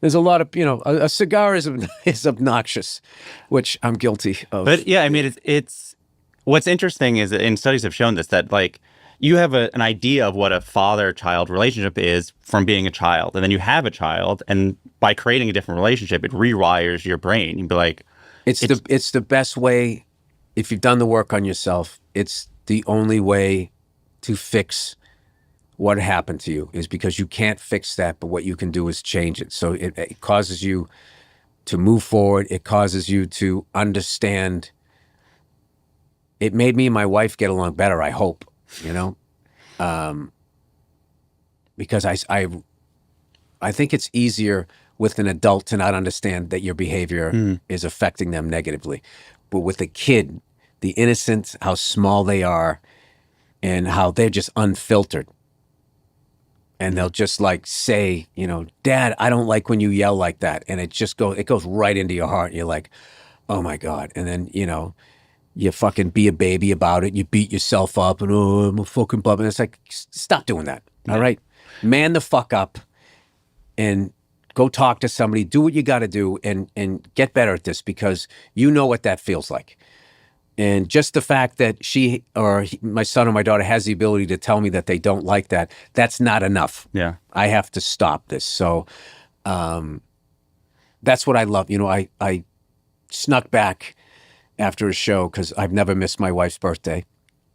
There's a lot of a cigar is obnoxious, which I'm guilty of. But yeah, I mean, it's what's interesting is that, and studies have shown this, that like you have an idea of what a father-child relationship is from being a child, and then you have a child, and by creating a different relationship, it rewires your brain. You'd be like, it's the best way. If you've done the work on yourself, it's the only way to fix what happened to you, is because you can't fix that, but what you can do is change it. So it causes you to move forward. It causes you to understand. It made me and my wife get along better, I hope, because I think it's easier with an adult to not understand that your behavior is affecting them negatively. But with a kid, the innocence, how small they are, and how they're just unfiltered. And they'll just like say, Dad, I don't like when you yell like that. And it goes right into your heart. And you're like, oh my God. And then, you fucking be a baby about it. You beat yourself up and, oh, I'm a fucking bum. And it's like, stop doing that. All right. Man the fuck up and go talk to somebody. Do what you got to do and get better at this, because you know what that feels like. And just the fact that my son or my daughter has the ability to tell me that they don't like that, that's not enough. Yeah. I have to stop this. So that's what I love. I snuck back after a show because I've never missed my wife's birthday.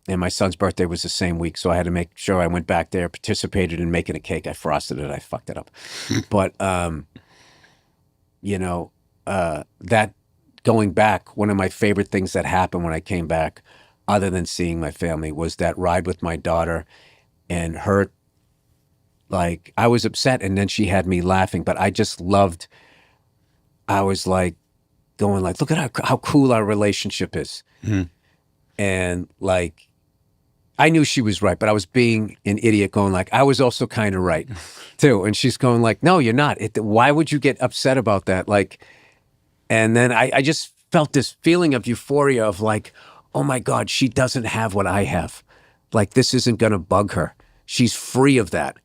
And my son's birthday was the same week. So I had to make sure I went back there, participated in making a cake. I frosted it. I fucked it up. But, that going back, one of my favorite things that happened when I came back, other than seeing my family, was that ride with my daughter and her. Like, I was upset and then she had me laughing, but I just loved, I was like going like, look at how cool our relationship is. Mm-hmm. And like, I knew she was right, but I was being an idiot going like, I was also kind of right too. And she's going like, no, you're not. Why would you get upset about that? Like, and then I just felt this feeling of euphoria of like, oh my God, she doesn't have what I have. Like, this isn't going to bug her. She's free of that.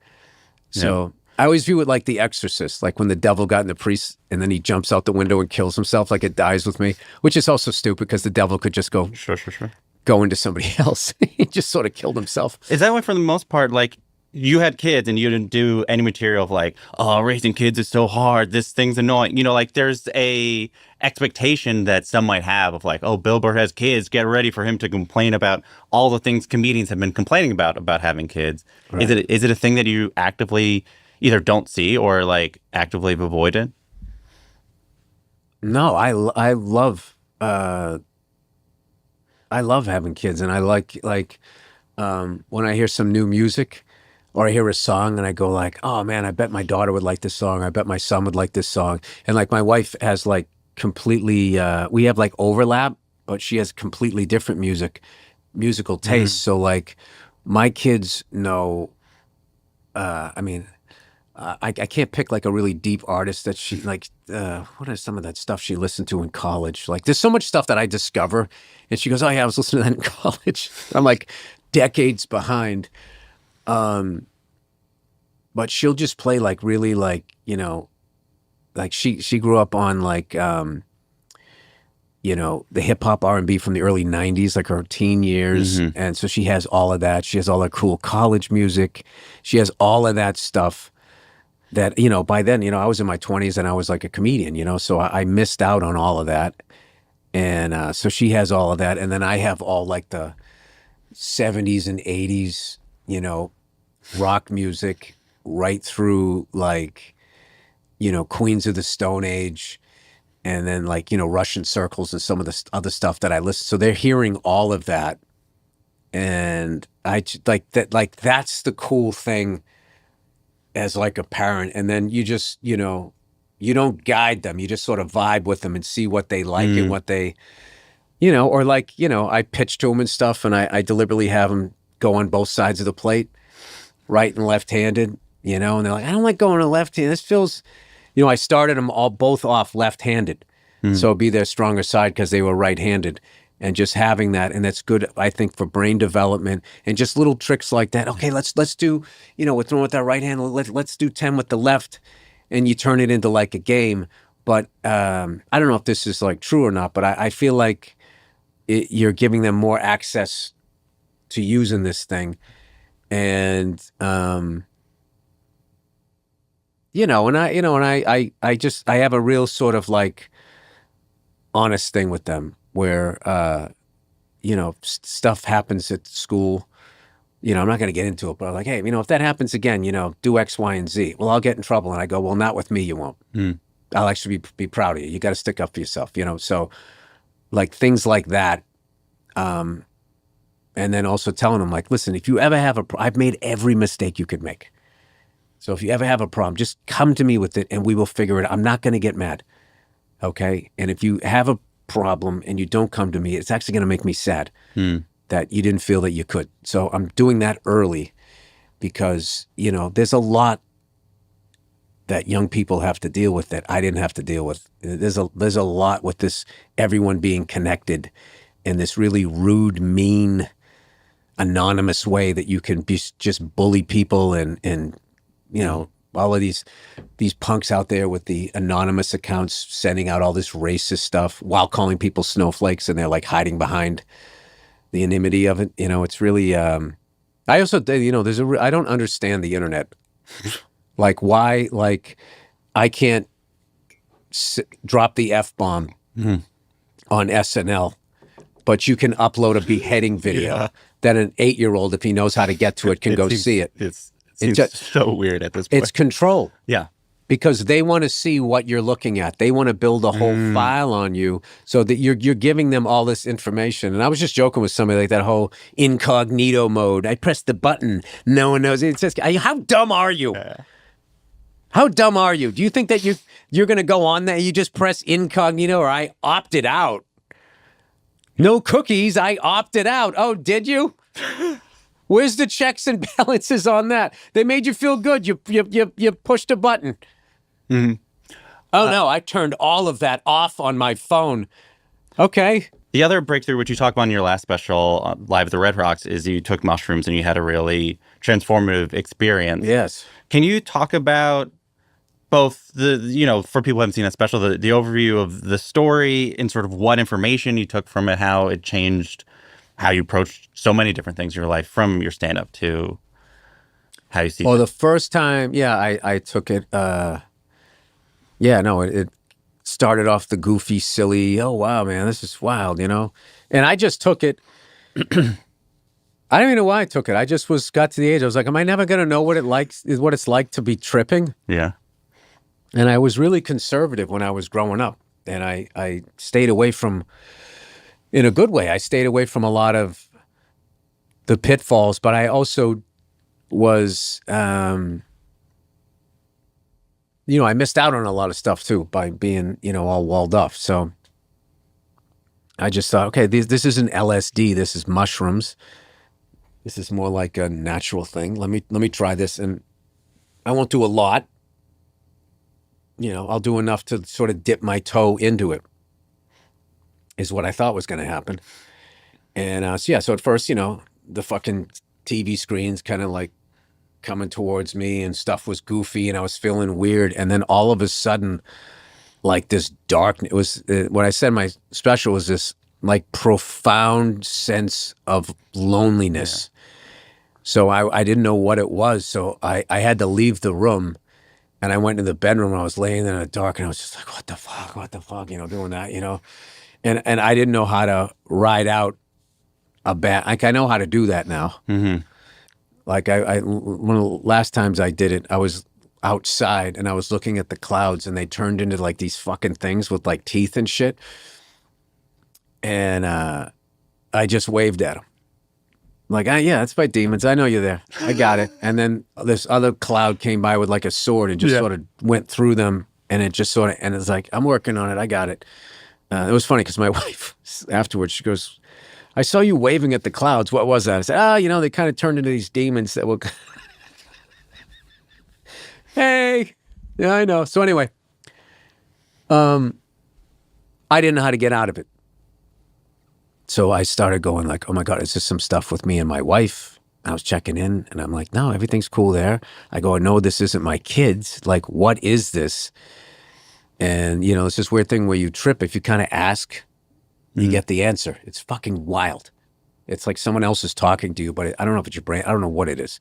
So I always view it like The Exorcist, like when the devil got in the priest and then he jumps out the window and kills himself, like it dies with me, which is also stupid because the devil could just go go into somebody else. He just sort of killed himself. Is that why, for the most part, like, you had kids and you didn't do any material of like, oh, raising kids is so hard, this thing's annoying. Like there's a expectation that some might have of like, oh, Bill Burr has kids, get ready for him to complain about all the things comedians have been complaining about having kids. Right. Is it a thing that you actively either don't see or like actively have avoided? No, I love having kids, and I like when I hear some new music or I hear a song and I go like, oh man, I bet my daughter would like this song. I bet my son would like this song. And like my wife has like completely, we have like overlap, but she has completely different musical tastes. So like my kids know, I can't pick like a really deep artist that she like, what is some of that stuff she listened to in college? Like there's so much stuff that I discover and she goes, oh yeah, I was listening to that in college. I'm like decades behind. But she'll just play like really like, like she grew up on like you know, the hip hop R&B from the early 90s, like her teen years. Mm-hmm. And so she has all of that. She has all that cool college music. She has all of that stuff that, you know, by then, you know, I was in my 20s and I was like a comedian, you know, so I missed out on all of that. And so she has all of that. And then I have all like the 70s and 80s, you know, rock music right through like, you know, Queens of the Stone Age, and then like, you know, Russian circles and some of the other stuff that I listen. So they're hearing all of that. And like that, like that's the cool thing as like a parent. And then you just, you know, you don't guide them. You just sort of vibe with them and see what they like and what they, you know, or like, you know, I pitch to them and stuff, and I deliberately have them go on both sides of the plate, right and left-handed, you know, and they're like, I don't like going to left-handed. This feels, you know, I started them all both off left-handed. So it'd be their stronger side because they were right-handed, and just having that. And that's good, I think, for brain development and just little tricks like that. Okay, let's do, you know, we're throwing with that right hand. Let's do 10 with the left, and you turn it into like a game. But I don't know if this is like true or not, but I feel like you're giving them more access to using this thing. And, you know, and I just, I have a real sort of like honest thing with them where, you know, stuff happens at school. You know, I'm not going to get into it, but I'm like, hey, you know, if that happens again, you know, do X, Y, and Z. Well, I'll get in trouble. And I go, well, not with me, you won't. I'll actually be proud of you. You got to stick up for yourself, you know? So like things like that. And then also telling them like, listen, if you ever have I've made every mistake you could make. So if you ever have a problem, just come to me with it and we will figure it out. I'm not going to get mad. Okay. And if you have a problem and you don't come to me, it's actually going to make me sad that you didn't feel that you could. So I'm doing that early because, you know, there's a lot that young people have to deal with that I didn't have to deal with. There's a lot with this, everyone being connected in this really rude, mean, anonymous way that you can just bully people and you know, all of these punks out there with the anonymous accounts sending out all this racist stuff while calling people snowflakes, and they're like hiding behind the anonymity of it. You know, it's really, I also, you know, I don't understand the internet. Like why, like I can't drop the F-bomb on SNL, but you can upload a beheading video that an 8-year-old, if he knows how to get to it, can go see it. It seems so weird at this point. It's control. Yeah. Because they want to see what you're looking at. They want to build a whole file on you so that you're giving them all this information. And I was just joking with somebody like that whole incognito mode. I press the button. No one knows. It says, how dumb are you? How dumb are you? Do you think that you're going to go on there? You just press incognito, or I opted out. No cookies. I opted out. Oh, did you? Where's the checks and balances on that? They made you feel good. You pushed a button. Oh no, I turned all of that off on my phone. Okay. The other breakthrough, which you talked about in your last special, Live at the Red Rocks, is you took mushrooms and you had a really transformative experience. Yes. Can you talk about both the, you know, for people who haven't seen that special, the overview of the story and sort of what information you took from it, how it changed how you approached so many different things in your life, from your stand-up to how you see Well, the first time, I took it, it started off the goofy, silly, oh, wow, man, this is wild, you know? And I just took it. I don't even know why I took it. I just got to the age, I was like, am I never going to know what it's like to be tripping? Yeah. And I was really conservative when I was growing up. And I stayed away from, in a good way, I stayed away from a lot of the pitfalls, but I also was, I missed out on a lot of stuff too by being, all walled off. So I just thought, okay, this isn't LSD. This is mushrooms. This is more like a natural thing. Let me try this. And I won't do a lot. I'll do enough to sort of dip my toe into it, is what I thought was going to happen. And so at first, the fucking TV screens kind of like coming towards me and stuff was goofy and I was feeling weird. And then all of a sudden, like this dark, it was what I said, my special was this like profound sense of loneliness. Yeah. So I didn't know what it was. So I had to leave the room. And I went into the bedroom and I was laying there in the dark and I was just like, what the fuck, doing that, And I didn't know how to ride out a bad, like I know how to do that now. Mm-hmm. Like one of the last times I did it, I was outside and I was looking at the clouds and they turned into like these fucking things with like teeth and shit. And I just waved at them. Like, yeah, that's my demons. I know you're there. I got it. And then this other cloud came by with like a sword and just sort of went through them. And it just sort of, and it's like, I'm working on it. I got it. It was funny because my wife afterwards, she goes, I saw you waving at the clouds. What was that? I said, they kind of turned into these demons that will, hey, yeah, I know. So anyway, I didn't know how to get out of it. So I started going like, oh my God, is this some stuff with me and my wife? I was checking in and I'm like, no, everything's cool there. I go, no, this isn't my kids. Like, what is this? And, it's this weird thing where you trip. If you kind of ask, you get the answer. It's fucking wild. It's like someone else is talking to you, but I don't know if it's your brain. I don't know what it is.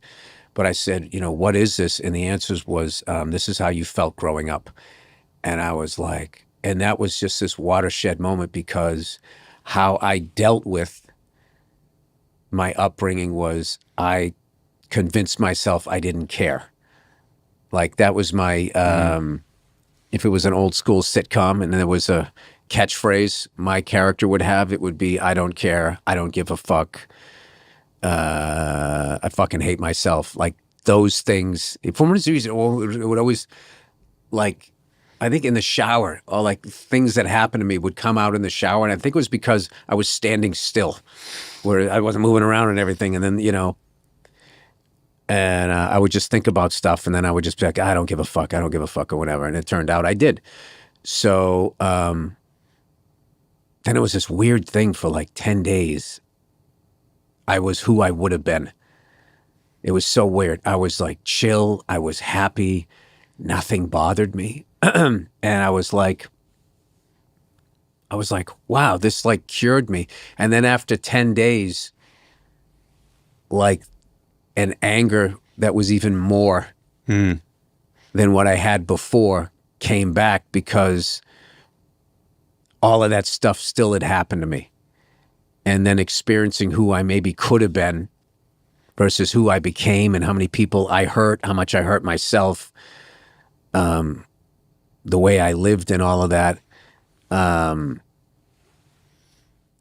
But I said, what is this? And the answers was, this is how you felt growing up. And I was like, and that was just this watershed moment because how I dealt with my upbringing was I convinced myself I didn't care. Like that was my, if it was an old school sitcom and there was a catchphrase my character would have, it would be, I don't care. I don't give a fuck. I fucking hate myself. Like those things, for one reason, it would always like, I think in the shower, or like things that happened to me would come out in the shower. And I think it was because I was standing still where I wasn't moving around and everything. And then, and I would just think about stuff. And then I would just be like, I don't give a fuck. I don't give a fuck or whatever. And it turned out I did. So then it was this weird thing for like 10 days. I was who I would have been. It was so weird. I was like chill. I was happy. Nothing bothered me. And I was like, wow, this like cured me. And then after 10 days, like an anger that was even more than what I had before came back because all of that stuff still had happened to me. And then experiencing who I maybe could have been versus who I became and how many people I hurt, how much I hurt myself, the way I lived and all of that.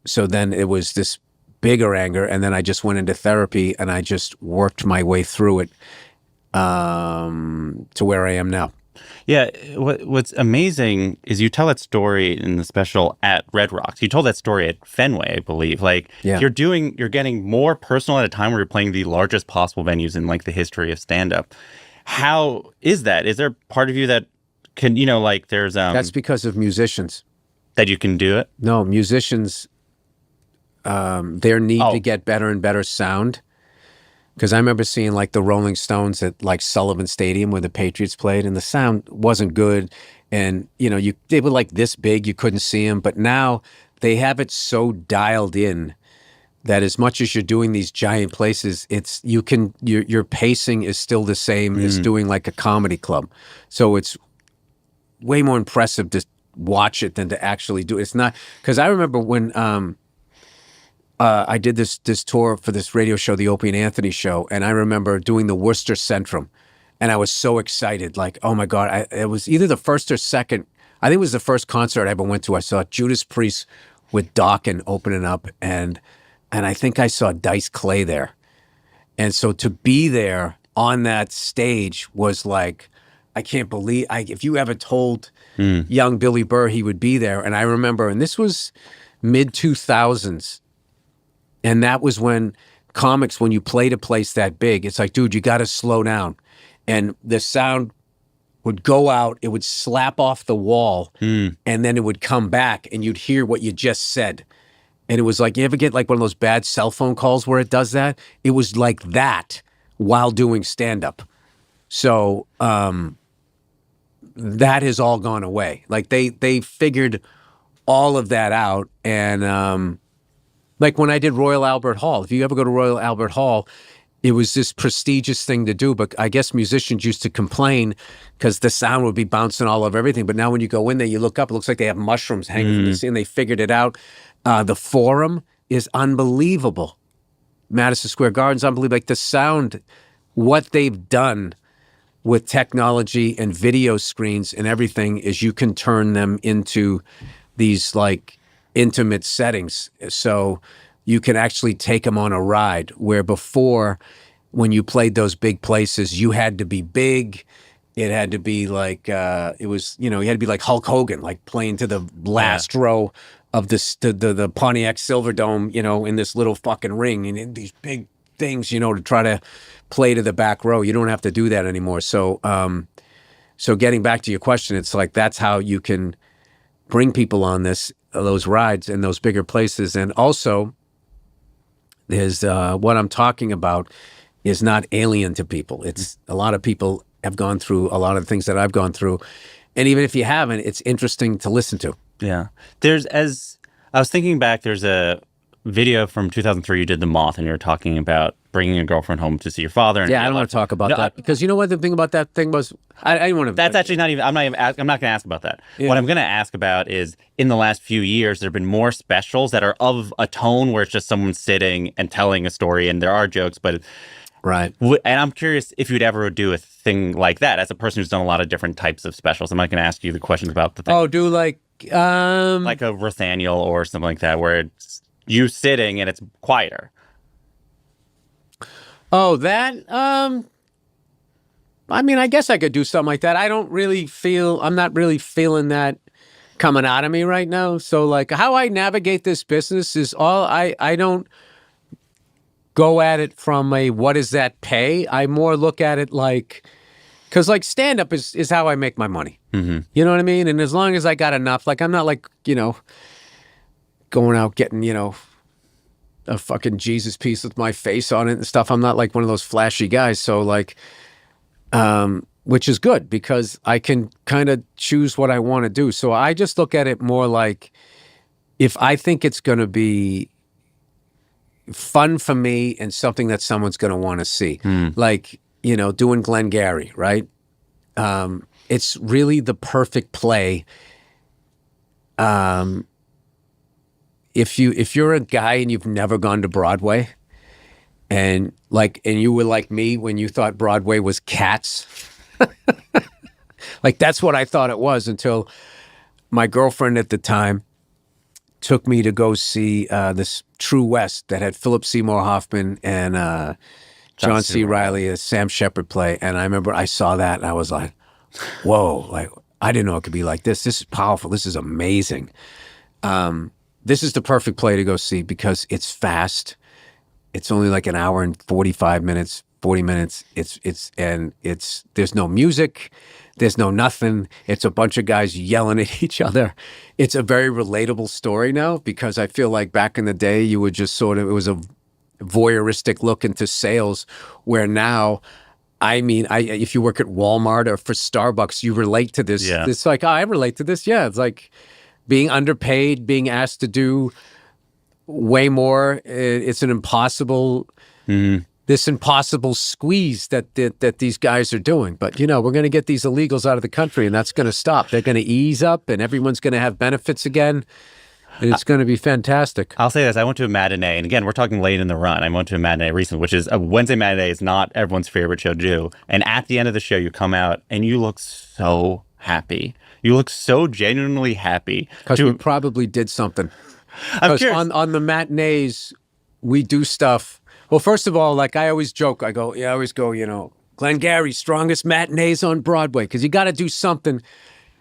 So then it was this bigger anger. And then I just went into therapy and I just worked my way through it to where I am now. Yeah. What's amazing is you tell that story in the special at Red Rocks. You told that story at Fenway, I believe. Like you're getting more personal at a time where you're playing the largest possible venues in like the history of stand-up. How is that? Is there part of you that can, like there's that's because of musicians that you can do it? No, musicians, their need to get better and better sound. Because I remember seeing like the Rolling Stones at like Sullivan Stadium where the Patriots played, and the sound wasn't good. And they were like this big, you couldn't see them. But now they have it so dialed in that as much as you're doing these giant places, your pacing is still the same as doing like a comedy club. So it's way more impressive to watch it than to actually do it. It's not, because I remember when I did this tour for this radio show, the Opie and Anthony show, and I remember doing the Worcester Centrum, and I was so excited, like, oh my God, it was either the first or second, I think it was the first concert I ever went to. I saw Judas Priest with Dokken opening up, and I think I saw Dice Clay there. And so to be there on that stage was like, I can't believe, if you ever told young Billy Burr he would be there. And I remember, and this was mid-2000s, and that was when comics, when you played a place that big, it's like, dude, you got to slow down. And the sound would go out, it would slap off the wall, and then it would come back, and you'd hear what you just said. And it was like, you ever get like one of those bad cell phone calls where it does that? It was like that while doing stand-up. So that has all gone away. Like they figured all of that out. And like when I did Royal Albert Hall, if you ever go to Royal Albert Hall, it was this prestigious thing to do. But I guess musicians used to complain because the sound would be bouncing all over everything. But now when you go in there, you look up, it looks like they have mushrooms hanging from the ceiling. They figured it out. The Forum is unbelievable. Madison Square Garden's unbelievable. Like the sound, what they've done with technology and video screens and everything is you can turn them into these like intimate settings. So you can actually take them on a ride, where before when you played those big places, you had to be big. It had to be like, it was, you had to be like Hulk Hogan, like playing to the last row of the Pontiac Silverdome, in this little fucking ring and in these big things, to try to play to the back row. You don't have to do that anymore. So, so getting back to your question, it's like, that's how you can bring people on those rides and those bigger places. And also there's, what I'm talking about is not alien to people. It's a lot of people have gone through a lot of the things that I've gone through. And even if you haven't, it's interesting to listen to. Yeah. As I was thinking back, there's a video from 2003 you did The Moth, and you were talking about bringing a girlfriend home to see your father. And I don't want to talk about that because you know what the thing about that thing was? I didn't want to. That's actually not even. I'm not going to ask about that. Yeah. What I'm going to ask about is in the last few years, there have been more specials that are of a tone where it's just someone sitting and telling a story, and there are jokes, but. Right. And I'm curious if you'd ever do a thing like that as a person who's done a lot of different types of specials. I'm not going to ask you the questions about the thing. Oh, do like a Rothaniel or something like that, where it's you sitting and it's quieter. Oh, that I mean, I guess I could do something like that. I'm not really feeling that coming out of me right now. So like how I navigate this business is I don't go at it from a what does that pay? I more look at it like, because like stand up is how I make my money. Mm-hmm. You know what I mean? And as long as I got enough, like I'm not like, going out getting, a fucking Jesus piece with my face on it and stuff. I'm not like one of those flashy guys. So like, which is good because I can kind of choose what I want to do. So I just look at it more like if I think it's going to be fun for me and something that someone's going to want to see, like, doing Glengarry, right? It's really the perfect play. If you're a guy and you've never gone to Broadway and you were like me when you thought Broadway was Cats, like that's what I thought it was until my girlfriend at the time took me to go see this True West that had Philip Seymour Hoffman and John C. Reilly, a Sam Shepard play. And I remember I saw that and I was like, whoa, like I didn't know it could be like this. This is powerful. This is amazing. This is the perfect play to go see because it's fast. It's only like an hour and 45 minutes, 40 minutes. There's no music. There's no nothing. It's a bunch of guys yelling at each other. It's a very relatable story now because I feel like back in the day, you would just it was a voyeuristic look into sales where now, I mean, if you work at Walmart or for Starbucks, you relate to this. Yeah. It's like, I relate to this. Yeah. It's like being underpaid, being asked to do way more. It's an impossible... this impossible squeeze that these guys are doing. But, we're going to get these illegals out of the country and that's going to stop. They're going to ease up and everyone's going to have benefits again. And it's going to be fantastic. I'll say this. I went to a matinee. And again, we're talking late in the run. I went to a matinee recently, which is a Wednesday matinee is not everyone's favorite show to do. And at the end of the show, you come out and you look so happy. You look so genuinely happy. Because we probably did something. Because on the matinees, we do stuff. Well, first of all, like I always joke, I always go, Glengarry's strongest matinees on Broadway, because you got to do something,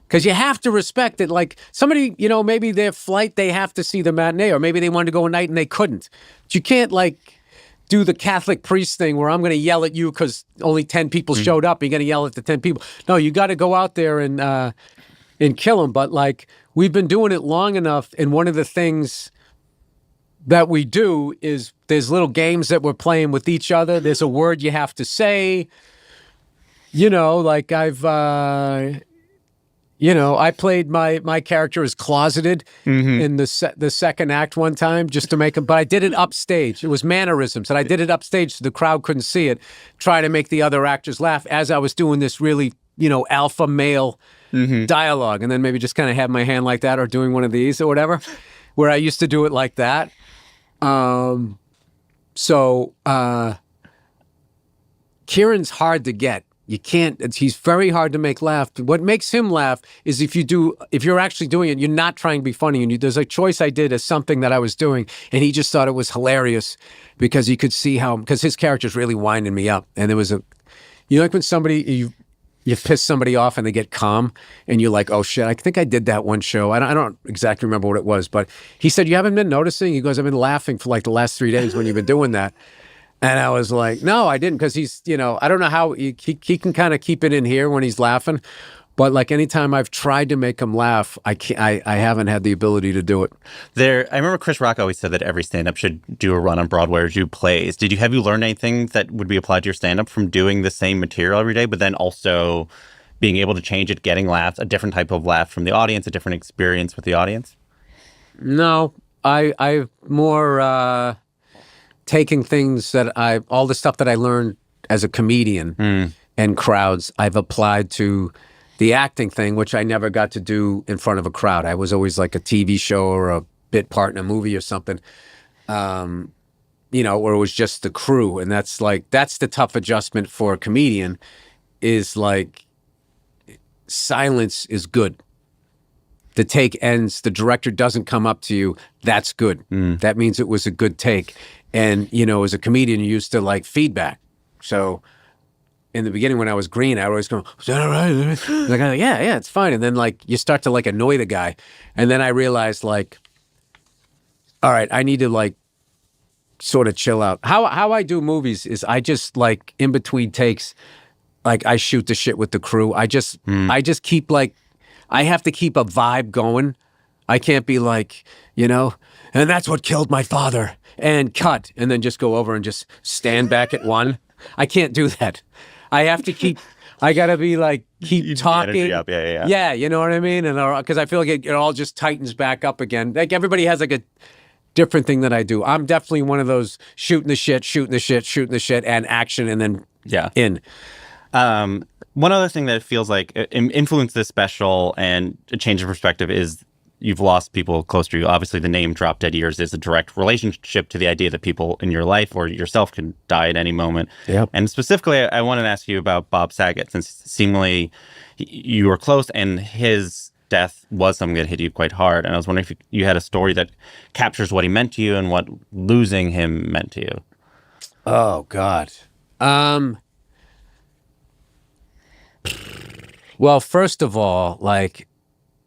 because you have to respect it. Like somebody, maybe their flight, they have to see the matinee, or maybe they wanted to go at night and they couldn't. But you can't do the Catholic priest thing where I'm going to yell at you because only 10 people showed up. You're going to yell at the 10 people. No, you got to go out there and kill them. But we've been doing it long enough, and one of the things that we do is there's little games that we're playing with each other. There's a word you have to say. Like I played my character as closeted in the second act one time just to make him, but I did it upstage. It was mannerisms, and I did it upstage so the crowd couldn't see it, try to make the other actors laugh as I was doing this really, alpha male dialogue, and then maybe just kind of have my hand like that or doing one of these or whatever, where I used to do it like that. So Kieran's hard to get. You can't, he's very hard to make laugh. What makes him laugh is if you're actually doing it, you're not trying to be funny. And there's a choice I did as something that I was doing, and he just thought it was hilarious because he could see because his character's really winding me up. And there was like when somebody, you piss somebody off and they get calm and you're like, oh shit, I think I did that one show. I don't exactly remember what it was, but he said, you haven't been noticing? He goes, I've been laughing for like the last 3 days when you've been doing that. And I was like, no, I didn't, because he's, I don't know how he can kind of keep it in here when he's laughing, but like anytime I've tried to make him laugh, I haven't had the ability to do it. I remember Chris Rock always said that every stand-up should do a run on Broadway or do plays. Have you learned anything that would be applied to your stand-up from doing the same material every day, but then also being able to change it, getting laughs, a different type of laugh from the audience, a different experience with the audience? No, I more taking things that all the stuff that I learned as a comedian and crowds, I've applied to the acting thing, which I never got to do in front of a crowd. I was always like a TV show or a bit part in a movie or something, where it was just the crew. And that's the tough adjustment for a comedian, is like silence is good. The take ends, the director doesn't come up to you, that's good. That means it was a good take. And, as a comedian, you used to like feedback. So in the beginning when I was green, I would always go, is that all right? Like, yeah, it's fine. And then like you start to like annoy the guy. And then I realized like, all right, I need to like sort of chill out. How I do movies is I just like in between takes, like I shoot the shit with the crew. I just keep like, I have to keep a vibe going. I can't be like, and that's what killed my father, and cut, and then just go over and just stand back at one. I can't do that. I have to I gotta be like, keep talking. Up. Yeah. Yeah, you know what I mean? And because I feel like it all just tightens back up again. Like everybody has like a different thing that I do. I'm definitely one of those shooting the shit, and action, and then in. One other thing that feels like influenced this special and a change of perspective is you've lost people close to you. Obviously, the name Drop Dead Years is a direct relationship to the idea that people in your life or yourself can die at any moment. Yep. And specifically, I wanted to ask you about Bob Saget, since seemingly you were close and his death was something that hit you quite hard. And I was wondering if you had a story that captures what he meant to you and what losing him meant to you. Oh, God. Well, first of all, like,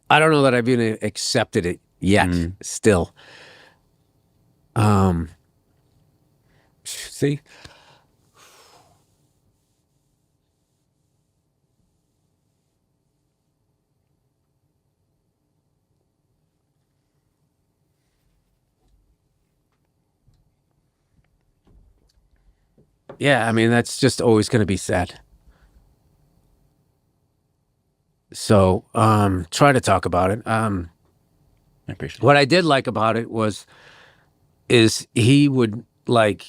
I don't know that I've even accepted it yet, still. See? Yeah, I mean, that's just always going to be sad. So, try to talk about it. I appreciate it. What I did like about it is he would like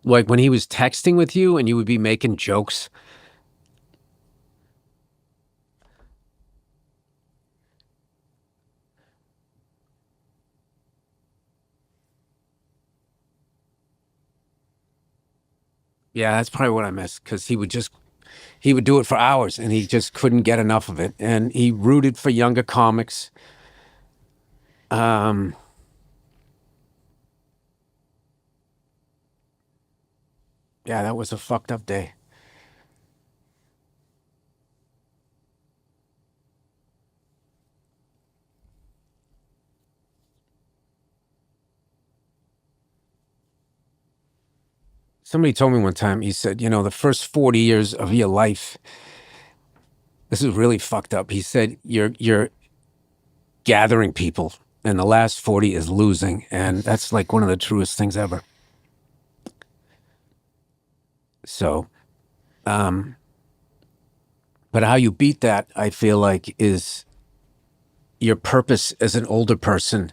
when he was texting with you and you would be making jokes. Yeah, that's probably what I missed, because he would do it for hours and he just couldn't get enough of it. And he rooted for younger comics. Yeah, that was a fucked up day. Somebody told me one time, he said, the first 40 years of your life, this is really fucked up. He said, you're gathering people and the last 40 is losing. And that's like one of the truest things ever. So, but how you beat that, I feel like, is your purpose as an older person.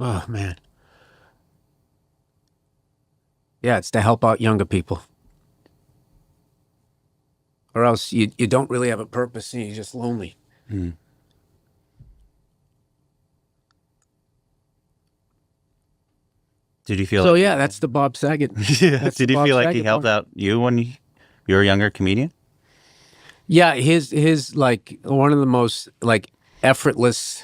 Oh, man. Yeah, it's to help out younger people. Or else you don't really have a purpose and you're just lonely. Mm. Did you feel... So, yeah, that's the Bob Saget. Yeah. Did you feel like he helped out you when you were a younger comedian? Yeah, his like one of the most like effortless,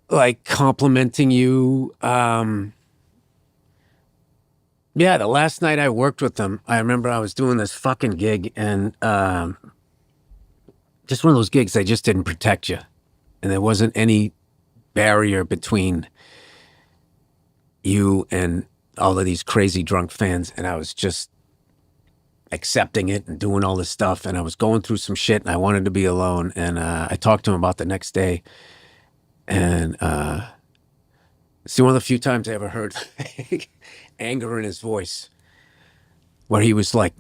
like complimenting you. Yeah, the last night I worked with them, I remember I was doing this fucking gig, and just one of those gigs, they just didn't protect you. And there wasn't any barrier between you and all of these crazy drunk fans. And I was just accepting it and doing all this stuff. And I was going through some shit and I wanted to be alone. And I talked to him about the next day. And see, one of the few times I ever heard anger in his voice, where he was like,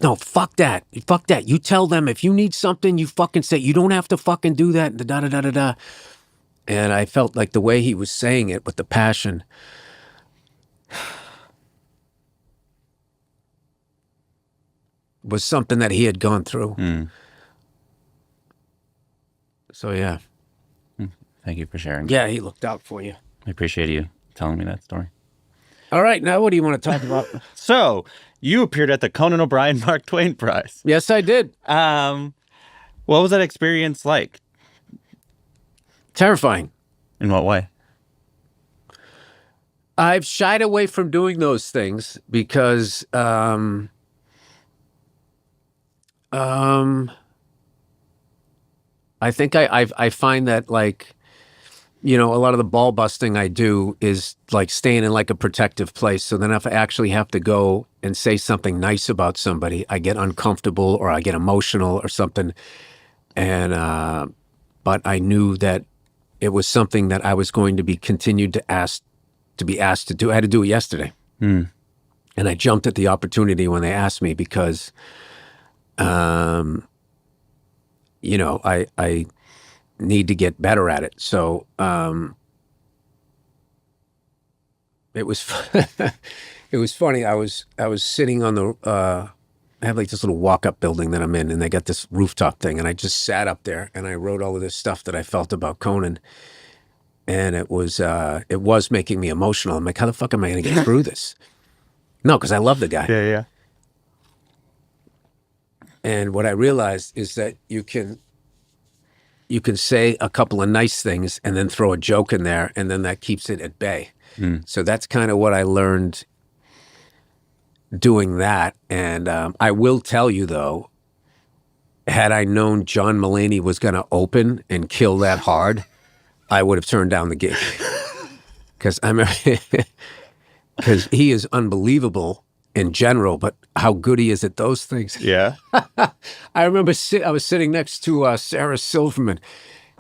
no, fuck that. Fuck that. You tell them if you need something, you fucking say, you don't have to fucking do that. Da, da, da, da, da. And I felt like the way he was saying it with the passion was something that he had gone through. Mm. So, yeah. Thank you for sharing. Yeah, he looked out for you. I appreciate you telling me that story. All right, now what do you want to talk about? So, you appeared at the Conan O'Brien Mark Twain Prize. Yes, I did. What was that experience like? Terrifying. In what way? I've shied away from doing those things because I think I find that, like, you know, a lot of the ball busting I do is like staying in like a protective place. So then if I actually have to go and say something nice about somebody, I get uncomfortable or I get emotional or something. And but I knew that it was something that I was going to be continued to be asked to do. I had to do it yesterday. Mm. And I jumped at the opportunity when they asked me because you know, I need to get better at it. So it was it was funny. I was sitting on the I have like this little walk-up building that I'm in, and they got this rooftop thing, and I just sat up there and I wrote all of this stuff that I felt about Conan, and it was making me emotional. I'm like, how the fuck am I going to get through this? No, because I love the guy. Yeah, yeah. And what I realized is that you can say a couple of nice things and then throw a joke in there, and then that keeps it at bay. Mm. So that's kind of what I learned doing that. And I will tell you, though, had I known John Mulaney was going to open and kill that hard, I would have turned down the gig. Because he is unbelievable in general, but how good he is at those things. Yeah. I remember I was sitting next to Sarah Silverman,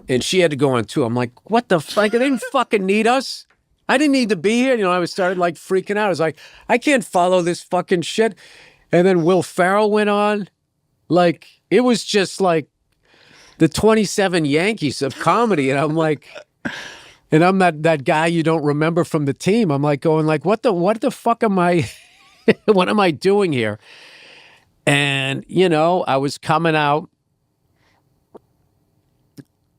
and she had to go on tour. I'm like, what the fuck? They didn't fucking need us. I didn't need to be here. You know, I started like freaking out. I was like, I can't follow this fucking shit. And then Will Ferrell went on. Like, it was just like the 27 Yankees of comedy. And I'm like, and I'm that guy you don't remember from the team. I'm like going like, what the fuck am I, what am I doing here? And, you know, I was coming out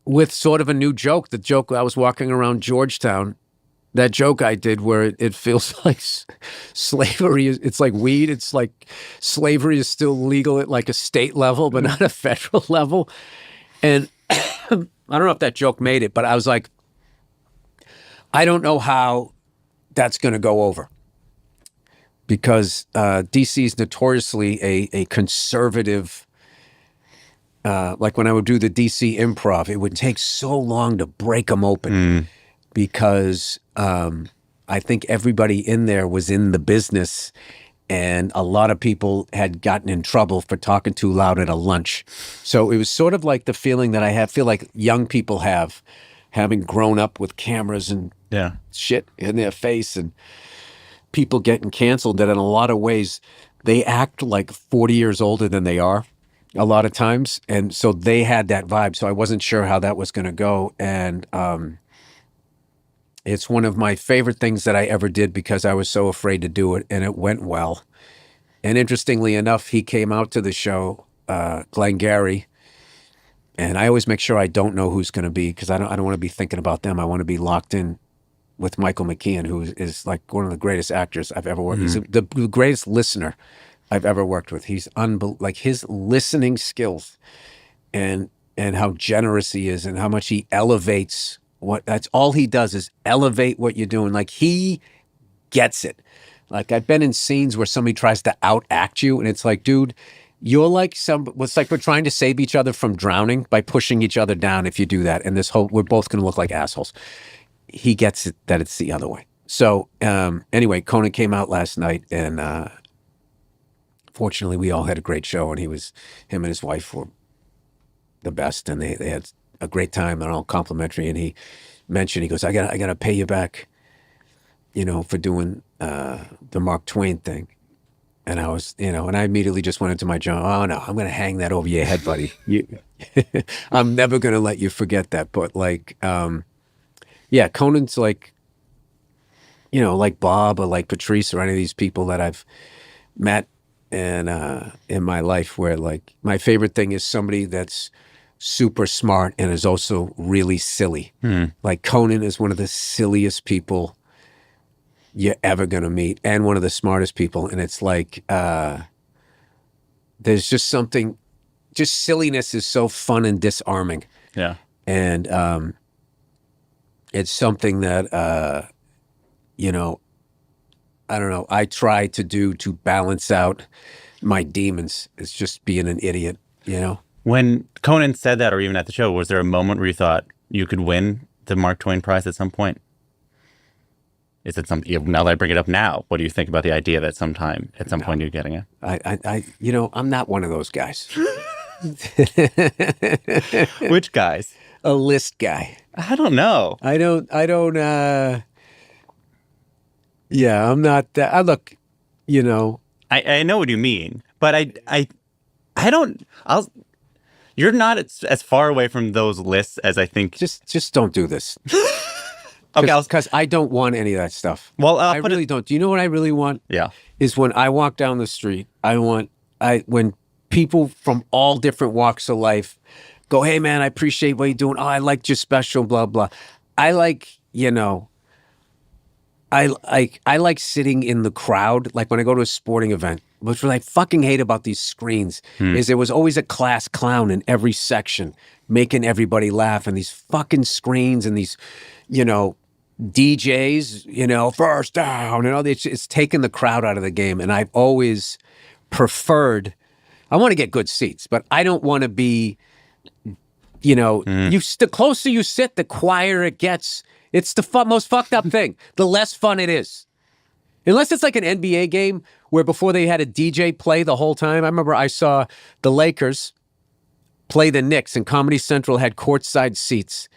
with sort of a new joke. The joke, I was walking around Georgetown, that joke I did where it feels like slavery is, it's like weed. It's like slavery is still legal at like a state level, but not a federal level. And I don't know if that joke made it, but I was like, I don't know how that's going to go over. Because DC is notoriously a conservative, like when I would do the DC improv, it would take so long to break them open because I think everybody in there was in the business, and a lot of people had gotten in trouble for talking too loud at a lunch. So it was sort of like the feeling that I feel like young people have, having grown up with cameras and shit in their face and people getting canceled, that in a lot of ways they act like 40 years older than they are a lot of times. And so they had that vibe. So I wasn't sure how that was going to go. And it's one of my favorite things that I ever did because I was so afraid to do it, and it went well. And interestingly enough, he came out to the show, Glenn Gary, and I always make sure I don't know who's going to be, because I don't want to be thinking about them. I want to be locked in with Michael McKean, who is like one of the greatest actors I've ever worked with. He's the greatest listener I've ever worked with. He's like his listening skills and how generous he is and how much he elevates that's all he does is elevate what you're doing. Like, he gets it. Like, I've been in scenes where somebody tries to outact you, and it's like, dude, you're like it's like we're trying to save each other from drowning by pushing each other down if you do that. And we're both going to look like assholes. He gets it, that it's the other way. So anyway, Conan came out last night, and fortunately we all had a great show, and him and his wife were the best, and they had a great time. They're all complimentary. And he mentioned, he goes, I gotta pay you back, for doing the Mark Twain thing. And I was, and I immediately just went into my journal. Oh no, I'm gonna hang that over your head, buddy. I'm never gonna let you forget that. But like, yeah, Conan's like, like Bob or like Patrice or any of these people that I've met in my life, where like my favorite thing is somebody that's super smart and is also really silly. Like, Conan is one of the silliest people you're ever going to meet, and one of the smartest people. And it's like, there's just something, just silliness is so fun and disarming. Yeah. And it's something that, I don't know, I try to do to balance out my demons. It's just being an idiot, When Conan said that, or even at the show, was there a moment where you thought you could win the Mark Twain Prize at some point? Is it something, now that I bring it up now, what do you think about the idea that at some point you're getting it? I'm not one of those guys. Which guys? A list guy. I don't know. Yeah, I'm not that. I know what you mean, but I don't, you're not as far away from those lists as I think. Just don't do this. Okay. Because I don't want any of that stuff. Well, I really don't. Do you know what I really want? Yeah. Is when I walk down the street, when people from all different walks of life go, hey man, I appreciate what you're doing. Oh, I liked your special, blah, blah. I like, I like sitting in the crowd, like when I go to a sporting event. Which what I fucking hate about these screens is there was always a class clown in every section making everybody laugh, and these fucking screens and these, DJs, first down, and all this. It's taken the crowd out of the game. And I've always preferred, I want to get good seats, but I don't want to be, the closer you sit, the quieter it gets. It's the most fucked up thing. The less fun it is. Unless it's like an NBA game where before they had a DJ play the whole time. I remember I saw the Lakers play the Knicks, and Comedy Central had courtside seats.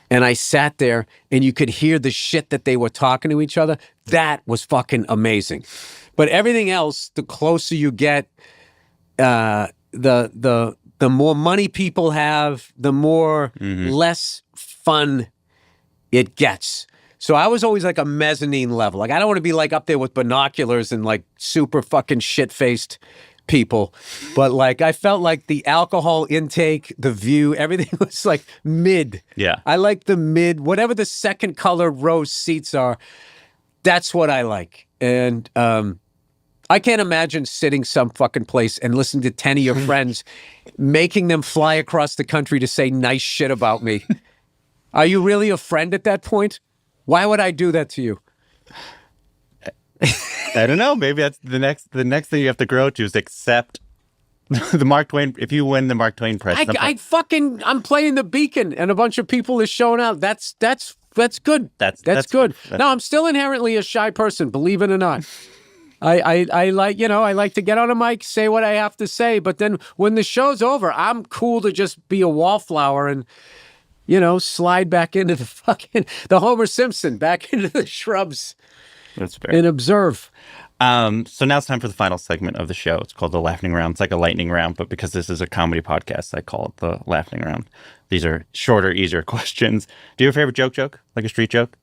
And I sat there and you could hear the shit that they were talking to each other. That was fucking amazing. But everything else, the closer you get, the more money people have, the more less fun it gets. So I was always like a mezzanine level. Like, I don't want to be like up there with binoculars and like super fucking shit-faced people. But like, I felt like the alcohol intake, the view, everything was like mid. Yeah. I like the mid, whatever the second color row seats are, that's what I like. And I can't imagine sitting some fucking place and listening to 10 of your friends, making them fly across the country to say nice shit about me. Are you really a friend at that point? Why would I do that to you? I don't know. Maybe that's the next thing you have to grow to is accept the Mark Twain. If you win the Mark Twain Prize, I'm playing the Beacon and a bunch of people is showing out. That's good. That's good. No, I'm still inherently a shy person, believe it or not. I like, I like to get on a mic, say what I have to say, but then when the show's over, I'm cool to just be a wallflower and, slide back into the Homer Simpson, back into the shrubs. That's fair. And observe. So now it's time for the final segment of the show. It's called the Laughing Round. It's like a lightning round, but because this is a comedy podcast, I call it the Laughing Round. These are shorter, easier questions. Do you have a favorite joke? Like a street joke?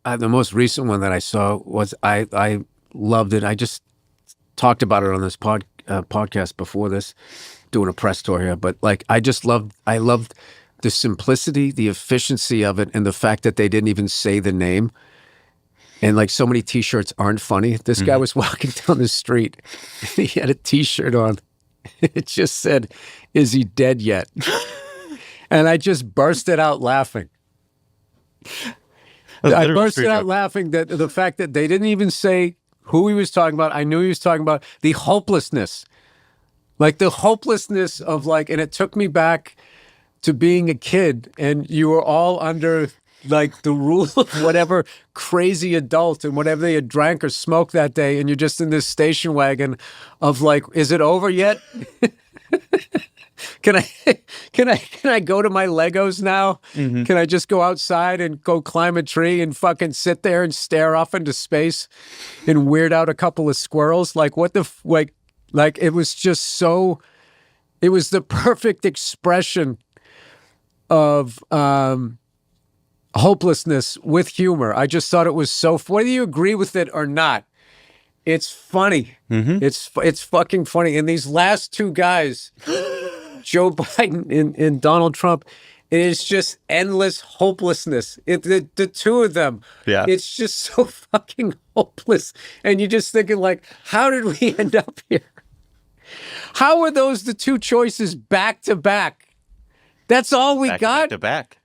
The most recent one that I saw was I loved it. I just talked about it on this podcast before this, doing a press tour here. But like, I loved the simplicity, the efficiency of it, and the fact that they didn't even say the name. And like, so many T-shirts aren't funny. This guy was walking down the street. And he had a T-shirt on. It just said, "Is he dead yet?" And I just bursted out laughing. I bursted out laughing that the fact that they didn't even say who he was talking about. I knew he was talking about the hopelessness. Like the hopelessness of like, and it took me back to being a kid, and you were all under like the rule of whatever crazy adult and whatever they had drank or smoked that day, and you're just in this station wagon of like, is it over yet? Can I go to my Legos now? Mm-hmm. Can I just go outside and go climb a tree and fucking sit there and stare off into space and weird out a couple of squirrels? Like what the like it was just so. It was the perfect expression of hopelessness with humor. I just thought it was so. Whether you agree with it or not, it's funny. Mm-hmm. It's fucking funny. And these last two guys. Joe Biden and Donald Trump, it is just endless hopelessness. The two of them, it's just so fucking hopeless. And you're just thinking like, how did we end up here? How are those the two choices back to back? That's all we got? Back to back.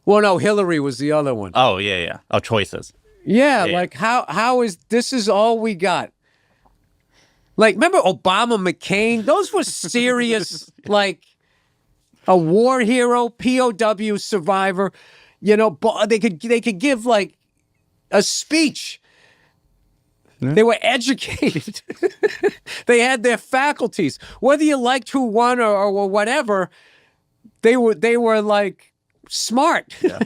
Well, no, Hillary was the other one. Oh, yeah. Oh, choices. Yeah, like how is this is all we got? Like, remember Obama, McCain? Those were serious, like a war hero, POW survivor. They could give like a speech. Yeah. They were educated. They had their faculties. Whether you liked who won or whatever, they were like smart. Yeah.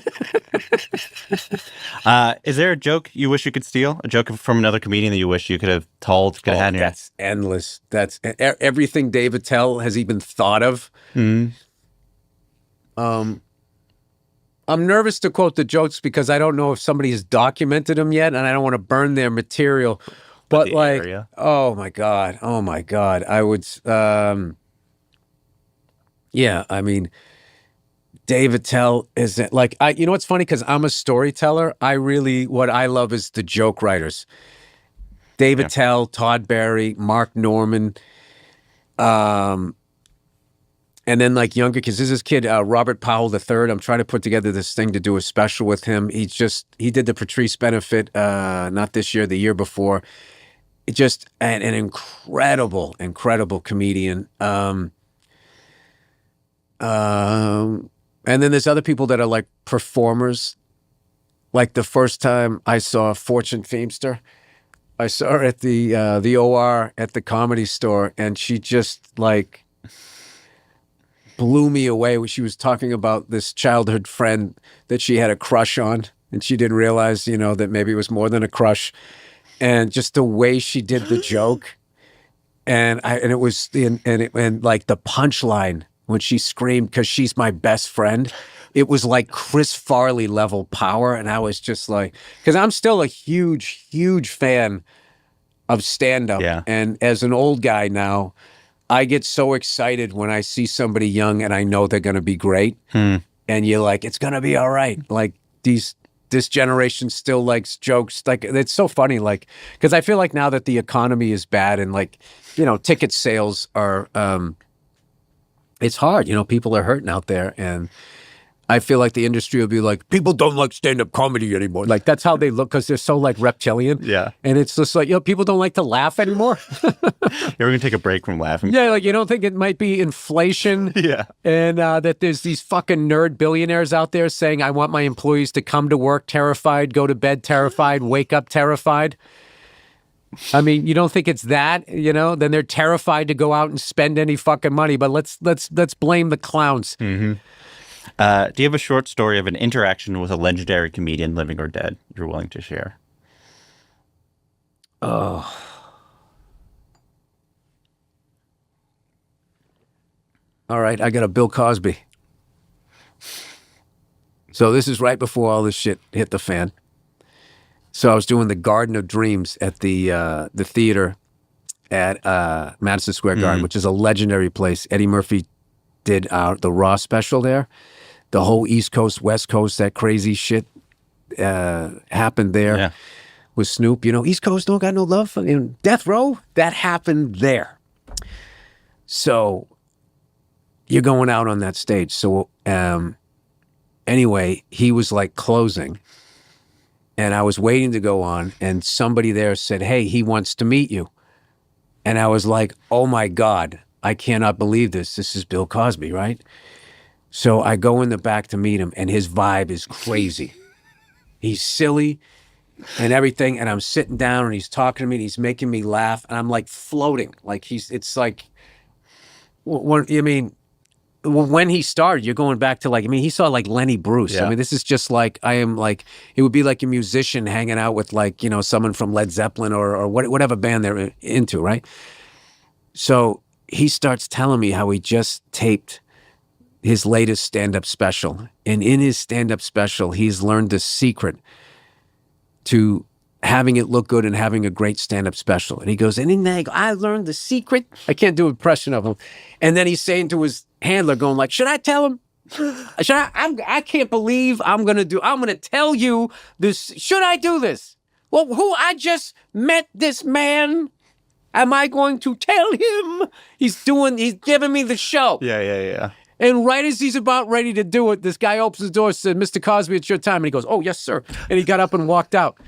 Is there a joke you wish you could steal? A joke from another comedian that you wish you could have told? That's endless. That's everything Dave Attell has even thought of. Mm-hmm. I'm nervous to quote the jokes because I don't know if somebody has documented them yet, and I don't want to burn their material. But like, area. Oh my god, I would. Yeah, I mean. Dave Attell isn't like you know what's funny, because I'm a storyteller. What I love is the joke writers. Dave Attell, Todd Barry, Mark Norman, and then like younger kids. This is kid Robert Powell III. I'm trying to put together this thing to do a special with him. He did the Patrice benefit not this year, the year before. Just an incredible comedian. And then there's other people that are like performers. Like the first time I saw Fortune Feimster, I saw her at the OR at the Comedy Store, and she just like blew me away when she was talking about this childhood friend that she had a crush on, and she didn't realize, that maybe it was more than a crush, and just the way she did the joke, and it was like the punchline. When she screamed, "because she's my best friend," it was like Chris Farley level power. And I was just like, because I'm still a huge, huge fan of stand-up. Yeah. And as an old guy now, I get so excited when I see somebody young and I know they're going to be great. And you're like, it's going to be all right. Like this generation still likes jokes. Like, it's so funny. Like, because I feel like now that the economy is bad and like, ticket sales are, it's hard. People are hurting out there. And I feel like the industry will be like, people don't like stand-up comedy anymore. Like, that's how they look because they're so, like, reptilian. Yeah. And it's just like, people don't like to laugh anymore. Yeah, we're going to take a break from laughing. Yeah, like, you don't think it might be inflation? Yeah. And that there's these fucking nerd billionaires out there saying, I want my employees to come to work terrified, go to bed terrified, wake up terrified. I mean, you don't think it's that, then they're terrified to go out and spend any fucking money, but let's blame the clowns. Mm-hmm. Do you have a short story of an interaction with a legendary comedian, living or dead, you're willing to share? Oh. All right, I got a Bill Cosby. So this is right before all this shit hit the fan. So I was doing the Garden of Dreams at the theater at Madison Square Garden, which is a legendary place. Eddie Murphy did the Raw special there. The whole East Coast, West Coast, that crazy shit happened there with Snoop. East Coast don't got no love. Death Row, that happened there. So you're going out on that stage. So anyway, he was like closing. And I was waiting to go on, and somebody there said, hey, he wants to meet you. And I was like, oh my God, I cannot believe this. This is Bill Cosby, right? So I go in the back to meet him, and his vibe is crazy. He's silly and everything, and I'm sitting down, and he's talking to me, and he's making me laugh, and I'm like floating. Like it's like, when he started, you're going back to he saw like Lenny Bruce. Yeah. I mean, this is just like, it would be like a musician hanging out with someone from Led Zeppelin or whatever band they're into, right? So he starts telling me how he just taped his latest stand-up special. And in his stand-up special, he's learned the secret to having it look good and having a great stand-up special. And he goes, I learned the secret. I can't do an impression of him. And then he's saying to his handler, going like, should I tell him? I can't believe I'm going to tell you this. Should I do this? Well, I just met this man. Am I going to tell him? He's giving me the show. Yeah. And right as he's about ready to do it, this guy opens the door and said, Mr. Cosby, it's your time. And he goes, oh, yes, sir. And he got up and walked out.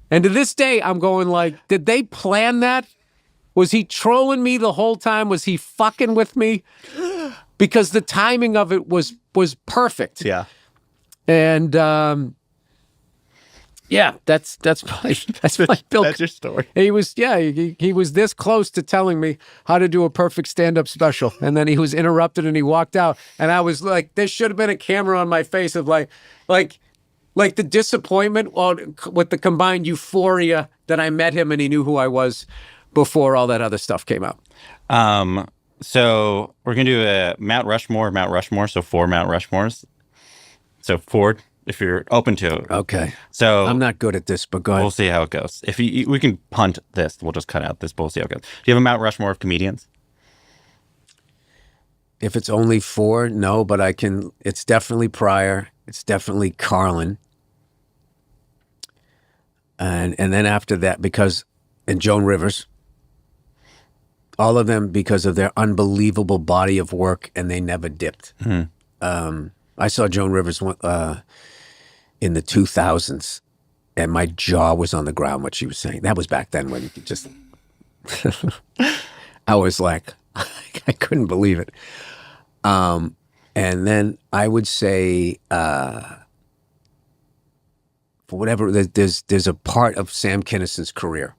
And to this day, I'm going like, did they plan that? Was he trolling me the whole time? Was he fucking with me? Because the timing of it was perfect. Yeah. And that's my Bill. That's your story. He was this close to telling me how to do a perfect stand-up special, and then he was interrupted and he walked out, and I was like, there should have been a camera on my face of like the disappointment with the combined euphoria that I met him and he knew who I was before all that other stuff came out. So we're going to do a Mount Rushmore, so 4 Mount Rushmores. So 4, if you're open to it. Okay. So I'm not good at this, but go ahead. We'll see how it goes. If we can punt this, we'll just cut out this, but we'll see how it goes. Do you have a Mount Rushmore of comedians? If it's only 4, no, but it's definitely Pryor. It's definitely Carlin. And then after that, and Joan Rivers, all of them because of their unbelievable body of work, and they never dipped. I saw Joan Rivers in the 2000s, and my jaw was on the ground what she was saying. That was back then when you could just... I was like, I couldn't believe it. And then I would say... for whatever, there's a part of Sam Kinison's career.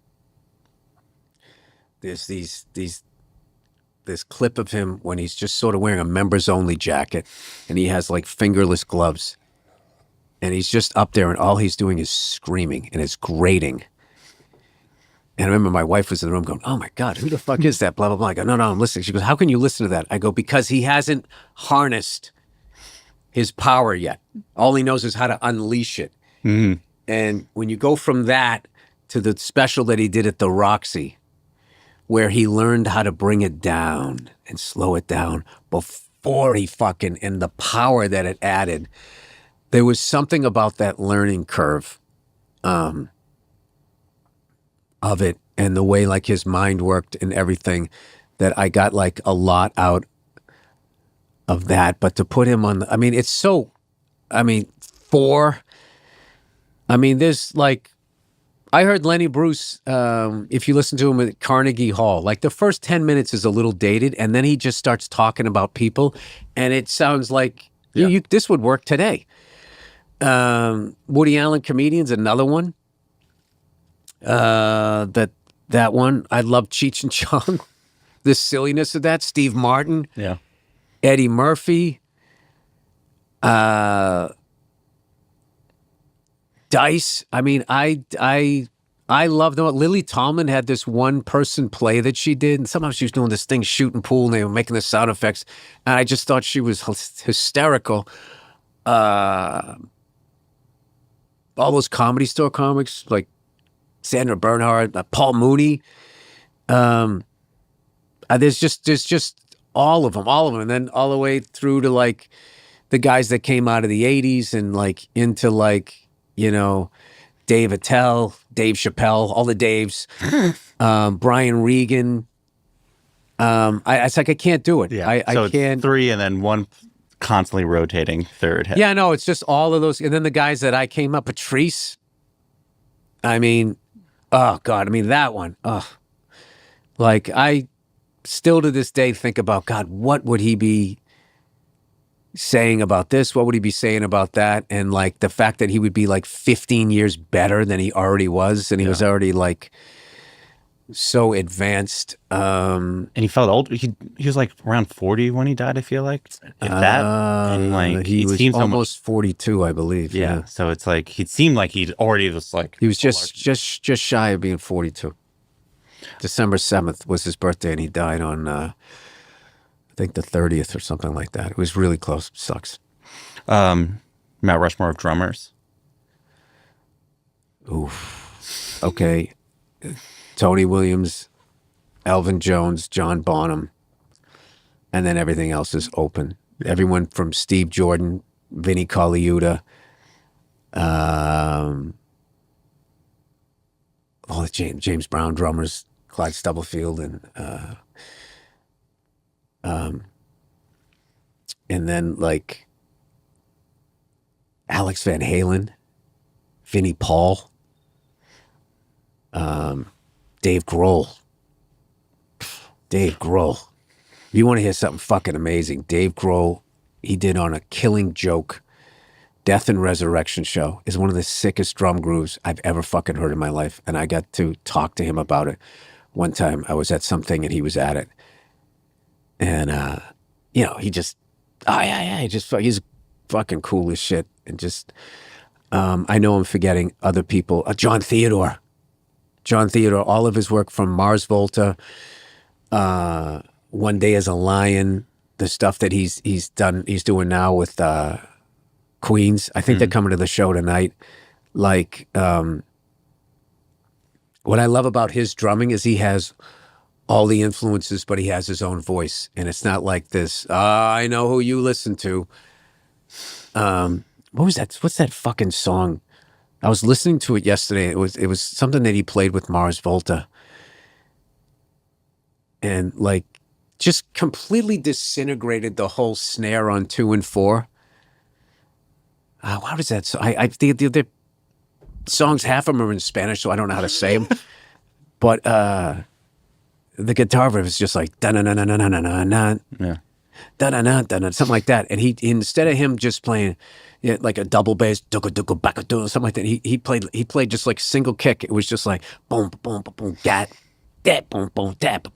There's this clip of him when he's just sort of wearing a members only jacket, and he has like fingerless gloves, and he's just up there, and all he's doing is screaming, and it's grating. And I remember my wife was in the room going, oh my God, who the fuck is that? Blah, blah, blah. I go, no, I'm listening. She goes, how can you listen to that? I go, because he hasn't harnessed his power yet. All he knows is how to unleash it. Mm-hmm. And when you go from that to the special that he did at the Roxy, where he learned how to bring it down and slow it down before and the power that it added, there was something about that learning curve of it, and the way like his mind worked and everything, that I got like a lot out of that. But to put him on, it's so I mean, 4. I mean, there's like, I heard Lenny Bruce, if you listen to him at Carnegie Hall, like the first 10 minutes is a little dated, and then he just starts talking about people, and it sounds like this would work today. Woody Allen Comedians, another one. That one. I love Cheech and Chong. The silliness of that. Steve Martin. Yeah. Eddie Murphy. Dice. I mean, I love them. Lily Tomlin had this one person play that she did, and somehow she was doing this thing, shooting pool, and they were making the sound effects, and I just thought she was hysterical. All those Comedy Store comics, like Sandra Bernhard, Paul Mooney. There's just all of them, and then all the way through to like the guys that came out of the 80s and like into like, you know, Dave Attell, Dave Chappelle, all the Daves, Brian Regan. It's like I can't do it. Yeah. I so can't. It's 3 and then one constantly rotating third head. Yeah, no, it's just all of those. And then the guys that I came up, Patrice. I mean, oh God, I mean that one. Like I still to this day think about, God, what would he be saying about this? What would he be saying about that? And like the fact that he would be like 15 years better than he already was, and he was already like so advanced. And he felt old. He was like around 40 when he died, I feel like. If that. And like he was almost 42, I believe. Yeah. So it's like he seemed like he'd already was like he was just shy of being 42. December 7th was his birthday, and he died on I think the 30th or something like that. It was really close. Sucks. Mount Rushmore of drummers. Oof. Okay. Tony Williams, Elvin Jones, John Bonham, and then everything else is open. Everyone from Steve Jordan, Vinnie Colaiuta, all the James Brown drummers, Clyde Stubblefield, and then like Alex Van Halen, Vinnie Paul, Dave Grohl. Dave Grohl. You want to hear something fucking amazing? Dave Grohl, he did on a Killing Joke, Death and Resurrection show, is one of the sickest drum grooves I've ever fucking heard in my life. And I got to talk to him about it. One time I was at something and he was at it. And, you know, he just, he's fucking cool as shit. And just, I know I'm forgetting other people. John Theodore, all of his work from Mars Volta, One Day as a Lion, the stuff that he's doing now with Queens. I think they're coming to the show tonight. Like, what I love about his drumming is he has all the influences, but he has his own voice. And it's not like this, I know who you listen to. What was that? What's that fucking song? I was listening to it yesterday. It was something that he played with Mars Volta. And like just completely disintegrated the whole snare on 2 and 4. How does that? So the songs, half of them are in Spanish, so I don't know how to say them. But the guitar riff is just like da na na na na na na na, yeah, da na na da na, something like that. And he, instead of him just playing like a double bass, something like that, he played just like single kick. It was just like boom boom boom boom that boom boom that.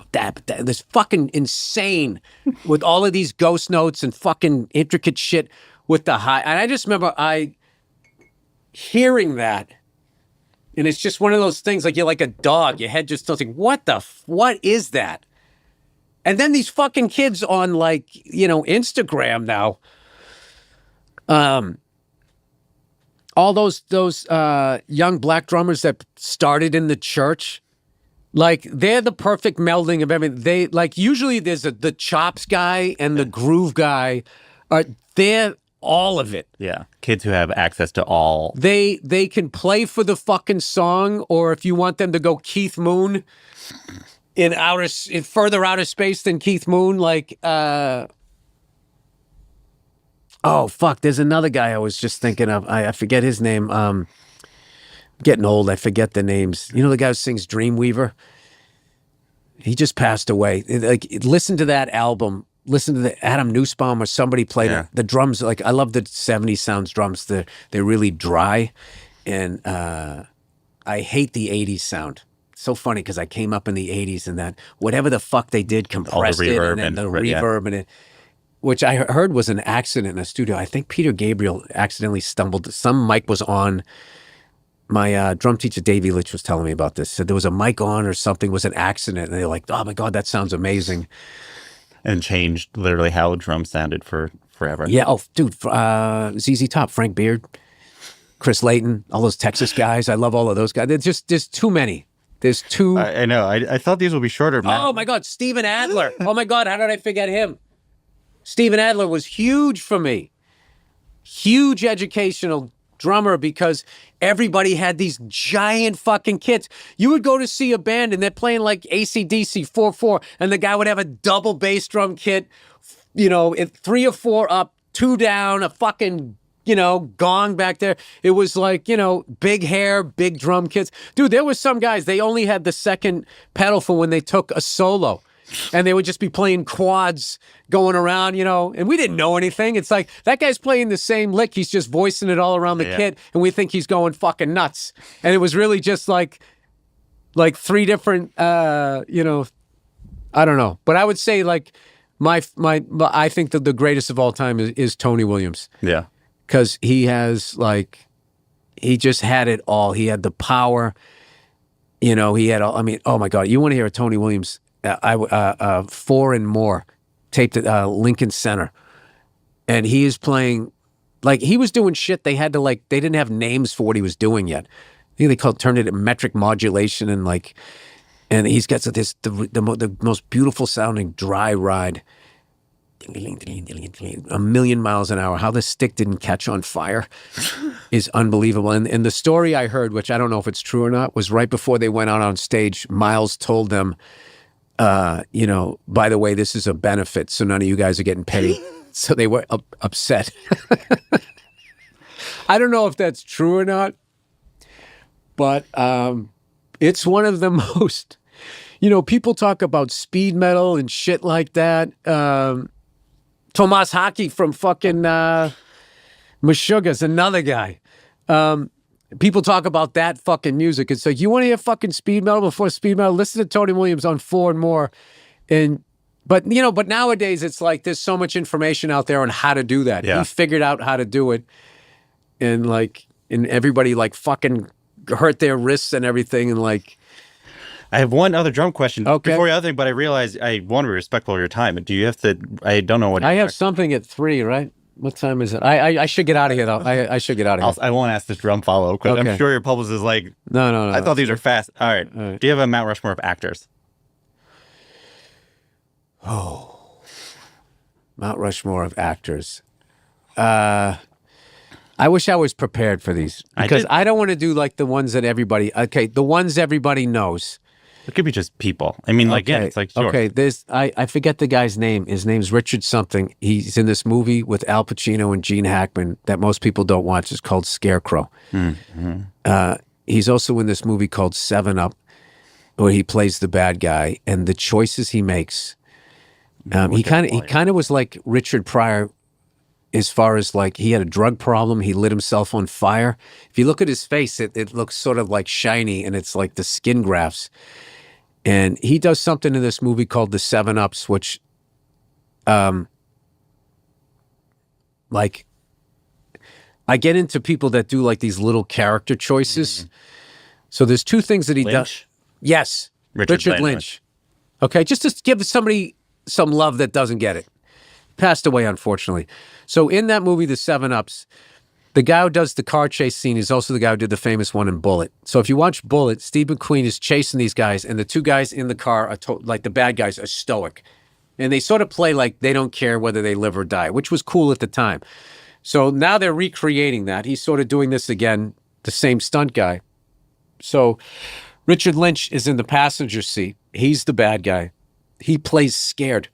This fucking insane with all of these ghost notes and fucking intricate shit with the high. And I just remember hearing that, and it's just one of those things like you're like a dog. Your head just feels like, what is that? And then these fucking kids on like, you know, Instagram now, all those young black drummers that started in the church, like they're the perfect melding of everything. They like usually there's the chops guy and the groove guy, they're all of it. Yeah, kids who have access to all. They can play for the fucking song, or if you want them to go Keith Moon in further outer space than Keith Moon, like Oh, fuck. There's another guy I was just thinking of. I forget his name. Getting old. I forget the names. You know the guy who sings Dreamweaver? He just passed away. Like, listen to that album. Listen to the Adam Nussbaum or somebody played it. The drums. Like, I love the 70s sounds drums. They're really dry. And I hate the 80s sound. So funny because I came up in the 80s and that whatever the fuck they did compressed it and then the reverb and it, which I heard was an accident in a studio. I think Peter Gabriel accidentally stumbled. Some mic was on. My drum teacher, Davey Litch, was telling me about this. Said there was a mic on or something, was an accident. And they're like, oh my God, that sounds amazing. And changed literally how drums sounded for forever. Yeah. Oh, dude, ZZ Top, Frank Beard, Chris Layton, all those Texas guys. I love all of those guys. There's too many. There's too. I know. I thought these would be shorter, Matt. Oh my God, Steven Adler. Oh my God, how did I forget him? Steven Adler was huge for me. Huge educational drummer because everybody had these giant fucking kits. You would go to see a band and they're playing like AC/DC 4/4 and the guy would have a double bass drum kit, you know, 3 or 4 up, 2 down, a fucking, you know, gong back there. It was like, you know, big hair, big drum kits. Dude, there was some guys, they only had the second pedal for when they took a solo. And they would just be playing quads going around, you know, and we didn't know anything. It's like, that guy's playing the same lick. He's just voicing it all around the kit. And we think he's going fucking nuts. And it was really just like 3 different, you know, I don't know. But I would say like I think that the greatest of all time is Tony Williams. Yeah. Because he has he just had it all. He had the power, you know, he had all, I mean, oh my God, you want to hear a Tony Williams 4 and More taped at Lincoln Center, and he is playing like he was doing shit. They had to they didn't have names for what he was doing yet. I think they turned it metric modulation and he's got the most beautiful sounding dry ride, 1,000,000 miles an hour. How the stick didn't catch on fire is unbelievable. And the story I heard, which I don't know if it's true or not, was right before they went out on stage, Miles told them, you know, by the way, this is a benefit, so none of you guys are getting paid. So they were upset. I don't know if that's true or not, but it's one of the most, you know, people talk about speed metal and shit like that. Tomas Hockey from fucking Meshuggah's another guy. People talk about that fucking music. It's like, you want to hear fucking speed metal before speed metal? Listen to Tony Williams on 4 and More. But nowadays it's like there's so much information out there on how to do that. Yeah. He figured out how to do it. And everybody fucking hurt their wrists and everything. And I have one other drum question before the other thing, but I realize I want to be respectful of your time. Do you have to, I don't know what. I have something at 3, right? What time is it? I should get out of here, though. I should get out of here. I won't ask this drum follow-up because I'm sure your publicist is like, no. I thought these were fast. All right. Do you have a Mount Rushmore of actors? Oh. Mount Rushmore of actors. I wish I was prepared for these because I don't want to do the ones that the ones everybody knows. It could be just people. I mean, it's like, sure. Okay, I forget the guy's name. His name's Richard something. He's in this movie with Al Pacino and Gene Hackman that most people don't watch. It's called Scarecrow. Mm-hmm. He's also in this movie called 7 Up, where he plays the bad guy, and the choices he makes. He kind of was like Richard Pryor, as far as he had a drug problem. He lit himself on fire. If you look at his face, it looks sort of shiny, and it's like the skin grafts. And he does something in this movie called the 7 Ups, which, I get into people that do these little character choices. Mm. So there's 2 things that he does. Yes, Richard Lynch. Okay, just to give somebody some love that doesn't get it. Passed away, unfortunately. So in that movie, the 7 Ups, the guy who does the car chase scene is also the guy who did the famous one in Bullet. So if you watch Bullet, Steve McQueen is chasing these guys, and the 2 guys in the car are the bad guys are stoic. And they sort of play like they don't care whether they live or die, which was cool at the time. So now they're recreating that. He's sort of doing this again, the same stunt guy. So Richard Lynch is in the passenger seat. He's the bad guy. He plays scared.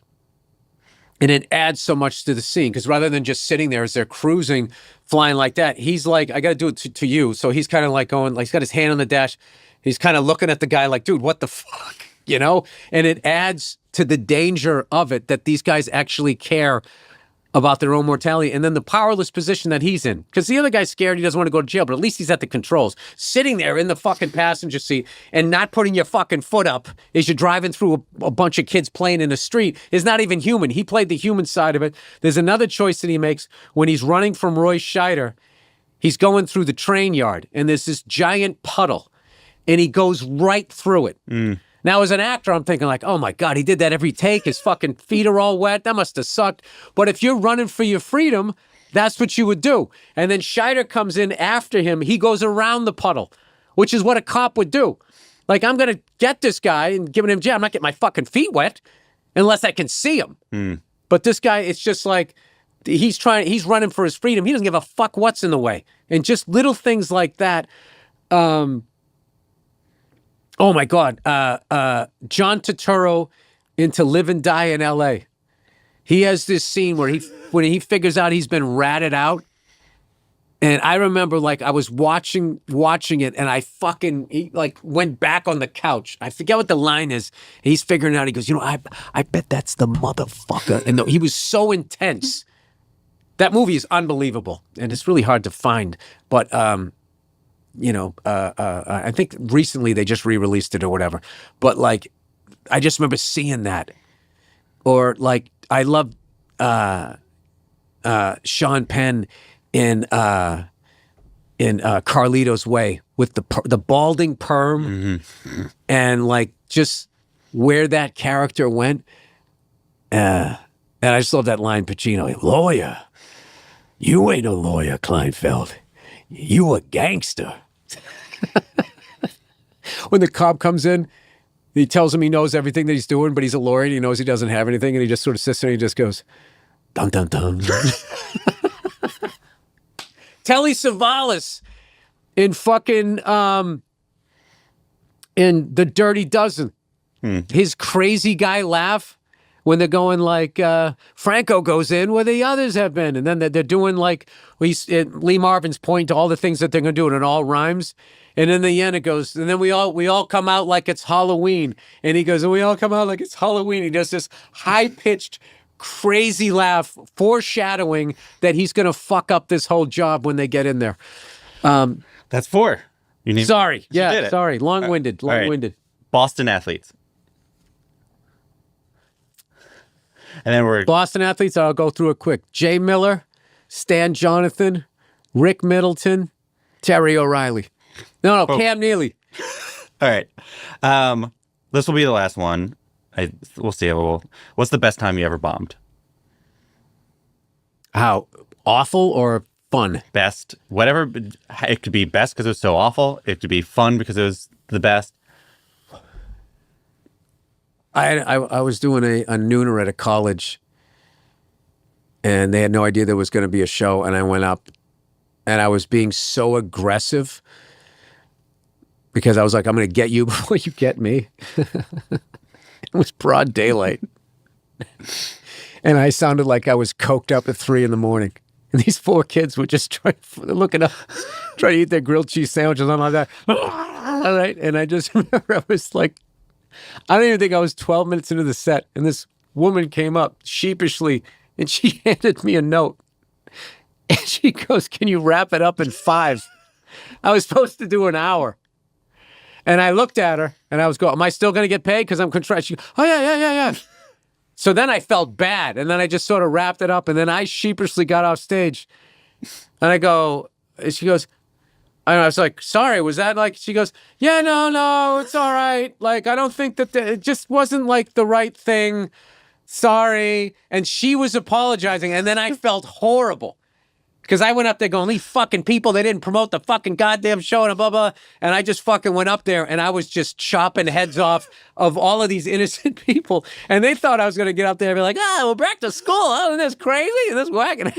And it adds so much to the scene because rather than just sitting there as they're cruising, flying like that, he's like, I got to do it to you. So he's kind of like going, like, he's got his hand on the dash. He's kind of looking at the guy like, dude, what the fuck? You know? And it adds to the danger of it that these guys actually care about their own mortality. And then the powerless position that he's in. Because the other guy's scared, he doesn't want to go to jail, but at least he's at the controls. Sitting there in the fucking passenger seat and not putting your fucking foot up as you're driving through a bunch of kids playing in the street is not even human. He played the human side of it. There's another choice that he makes when he's running from Roy Scheider. He's going through the train yard and there's this giant puddle and he goes right through it. Now, as an actor, I'm thinking like, oh my God, he did that every take. His fucking feet are all wet. That must have sucked. But if you're running for your freedom, that's what you would do. And then Scheider comes in after him. He goes around the puddle, which is what a cop would do. Like, I'm going to get this guy and give him jail. I'm not getting my fucking feet wet unless I can see him. But this guy, it's just like, he's running for his freedom. He doesn't give a fuck what's in the way. And just little things like that. Oh my God, John Turturro into Live and Die in L.A. He has this scene where when he figures out he's been ratted out, and I remember like I was watching it, and he went back on the couch. I forget what the line is. He's figuring it out. He goes, I bet that's the motherfucker. And he was so intense. That movie is unbelievable, and it's really hard to find, but. I think recently they just re-released it or whatever. But like, I just remember seeing that. Or like, I love Sean Penn in Carlito's Way with the balding perm and like just where that character went. And I just love that line, Pacino, lawyer. You ain't a lawyer, Kleinfeld. You a gangster. When the cop comes in, he tells him he knows everything that he's doing, but he's a lawyer and he knows he doesn't have anything, and he just sort of sits there and he just goes, dum dum dum. Telly Savalas in fucking in The Dirty Dozen. His crazy guy laugh when they're going like Franco goes in where the others have been, and then they're doing like Lee Marvin's point to all the things that they're going to do, and it all rhymes. And in the end, it goes, and then we all come out like it's Halloween. And he goes, and we all come out like it's Halloween. He does this high-pitched, crazy laugh, foreshadowing that he's going to fuck up this whole job when they get in there. That's 4. Sorry. Yeah, sorry. Long-winded. Right. Boston athletes. And then Boston athletes, I'll go through it quick. Jay Miller, Stan Jonathan, Rick Middleton, Terry O'Reilly. No, Cam Neely. All right. This will be the last one. We'll see. What's the best time you ever bombed? How? Awful or fun? Best. Whatever. It could be best because it was so awful. It could be fun because it was the best. I was doing a nooner at a college, and they had no idea there was going to be a show, and I went up, and I was being so aggressive because I was like, I'm going to get you before you get me. It was broad daylight. And I sounded like I was coked up at 3 a.m. And these 4 kids were just looking up, trying to eat their grilled cheese sandwiches and all that. All right. And I just remember I was like, I don't even think I was 12 minutes into the set. And this woman came up sheepishly and she handed me a note. And she goes, can you wrap it up in 5? I was supposed to do an hour. And I looked at her and I was going, am I still going to get paid? Because I'm contracted. She goes, oh, yeah. So then I felt bad. And then I just sort of wrapped it up. And then I sheepishly got off stage. And I go, and she goes, and I was like, sorry, was that like, she goes, yeah, no, it's all right. Like, I don't think that it just wasn't like the right thing. Sorry. And she was apologizing. And then I felt horrible. Because I went up there going, these fucking people, they didn't promote the fucking goddamn show and blah, blah. And I just fucking went up there and I was just chopping heads off of all of these innocent people. And they thought I was going to get up there and be like, we're back to school. Oh, isn't this crazy? Isn't this whacking?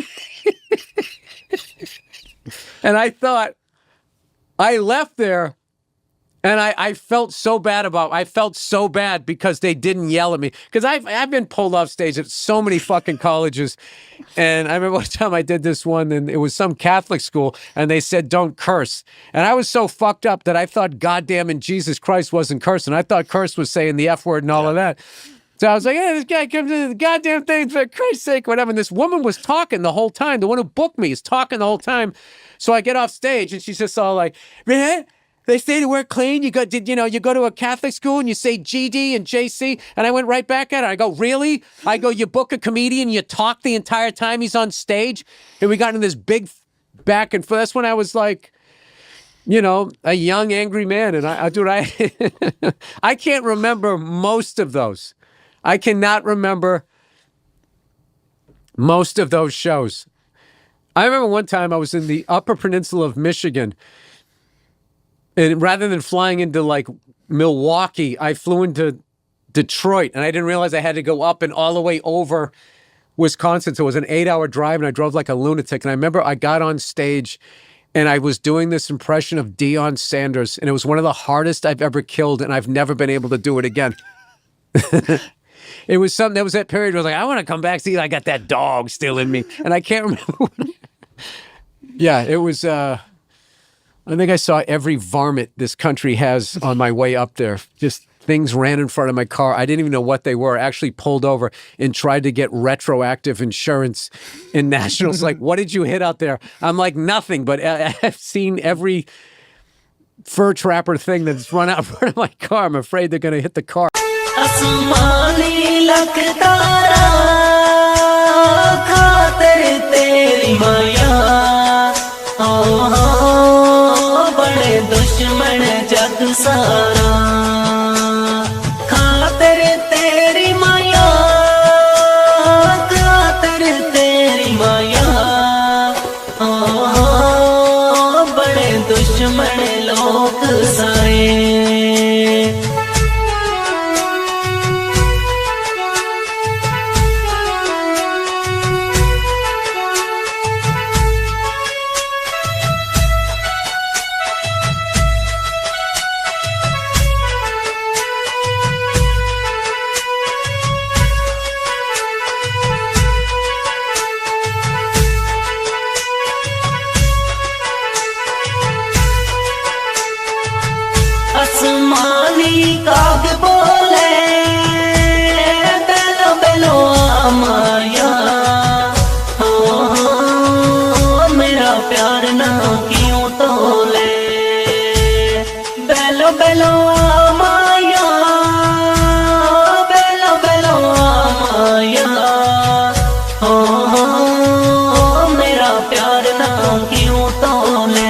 And I thought, I left there And I felt so bad because they didn't yell at me. Because I've been pulled off stage at so many fucking colleges. And I remember one time I did this one, and it was some Catholic school, and they said, don't curse. And I was so fucked up that I thought goddamn and Jesus Christ wasn't cursing. I thought curse was saying the F word and all of that. So I was like, hey, this guy comes in the goddamn thing for Christ's sake, whatever. And this woman was talking the whole time. The one who booked me is talking the whole time. So I get off stage, and she's just all like, really? They say to work clean. You go to a Catholic school and you say GD and JC. And I went right back at her. I go, really? I go, you book a comedian, you talk the entire time he's on stage. And we got in this big back and forth. That's when I was like, a young, angry man. And I can't remember most of those. I cannot remember most of those shows. I remember one time I was in the Upper Peninsula of Michigan. And rather than flying into like Milwaukee, I flew into Detroit, and I didn't realize I had to go up and all the way over Wisconsin. So it was an 8-hour drive, and I drove like a lunatic. And I remember I got on stage and I was doing this impression of Deion Sanders, and it was one of the hardest I've ever killed, and I've never been able to do it again. It was something that was that period where I was like, I want to come back, see, I got that dog still in me. And I can't remember. Yeah, it was... I think I saw every varmint this country has on my way up there. Just things ran in front of my car. I didn't even know what they were. I actually pulled over and tried to get retroactive insurance in Nationals. Like, what did you hit out there? I'm like, nothing, but I've seen every fur trapper thing that's run out in front of my car. I'm afraid they're going to hit the car. दुश्मन जग सारा खातिर तेरी माया खातिर तेरी माया बड़े दुश्मन लोग साए आसमानी काग बोले बेलो बेलो माया मेरा प्यार ना क्यों तोले बेलो बेलो माया बेलो बेलो माया मेरा प्यार ना क्यों तोले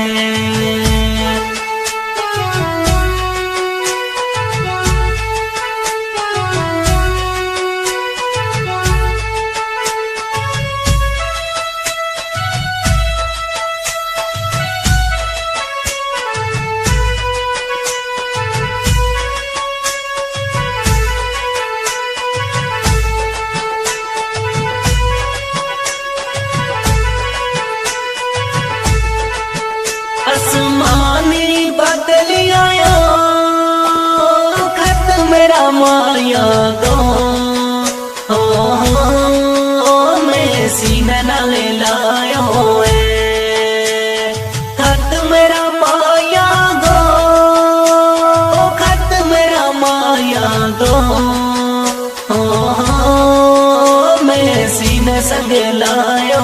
आसमानी बदल आया खत मेरा माया दो मैं सीने नाल लाया खत मेरा माया दो खत मेरा माया दो मैं सीने संग लाया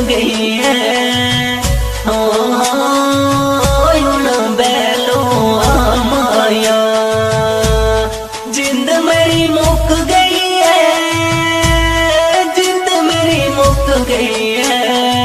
गई है बैलो माया जिंद मेरी मुक गई है जिंद मेरी मुक गई है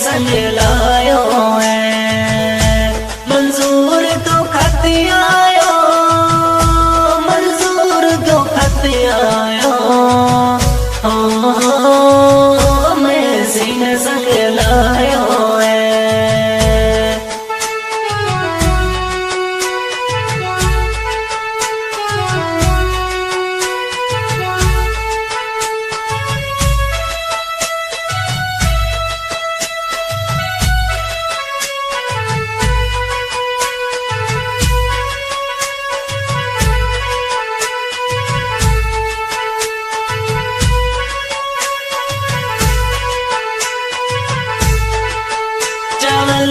संग लायो है मंजूर तो खत आयो मंजूर तो खत आयो मैं सीने संग लायो है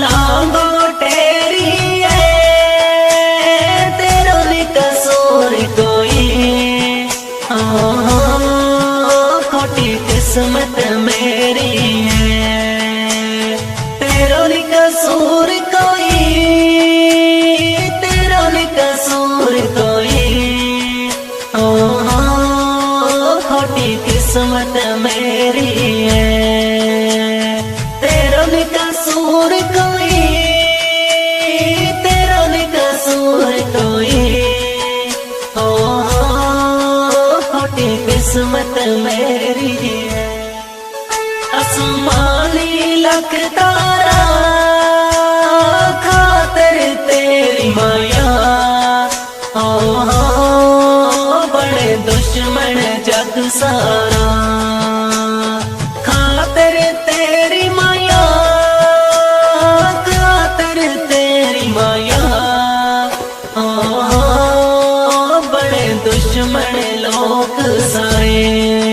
लांगो तेरी है तेरो भी कसूर कोई खोटी किस्मत मेरी है तेरो भी कसूर कोई तेरो भी कसूर कोई खोटी किस्मत मेरी है तेरो भी कसूर कोई तेरा भी कसूर कोई खोटी किस्मत मेरी है आसमानी लख तारा खातिर तेरी माया बड़े दुश्मन जग सारा खातिर तेरी माया तेरी माया बड़े दुश्मन लोग साए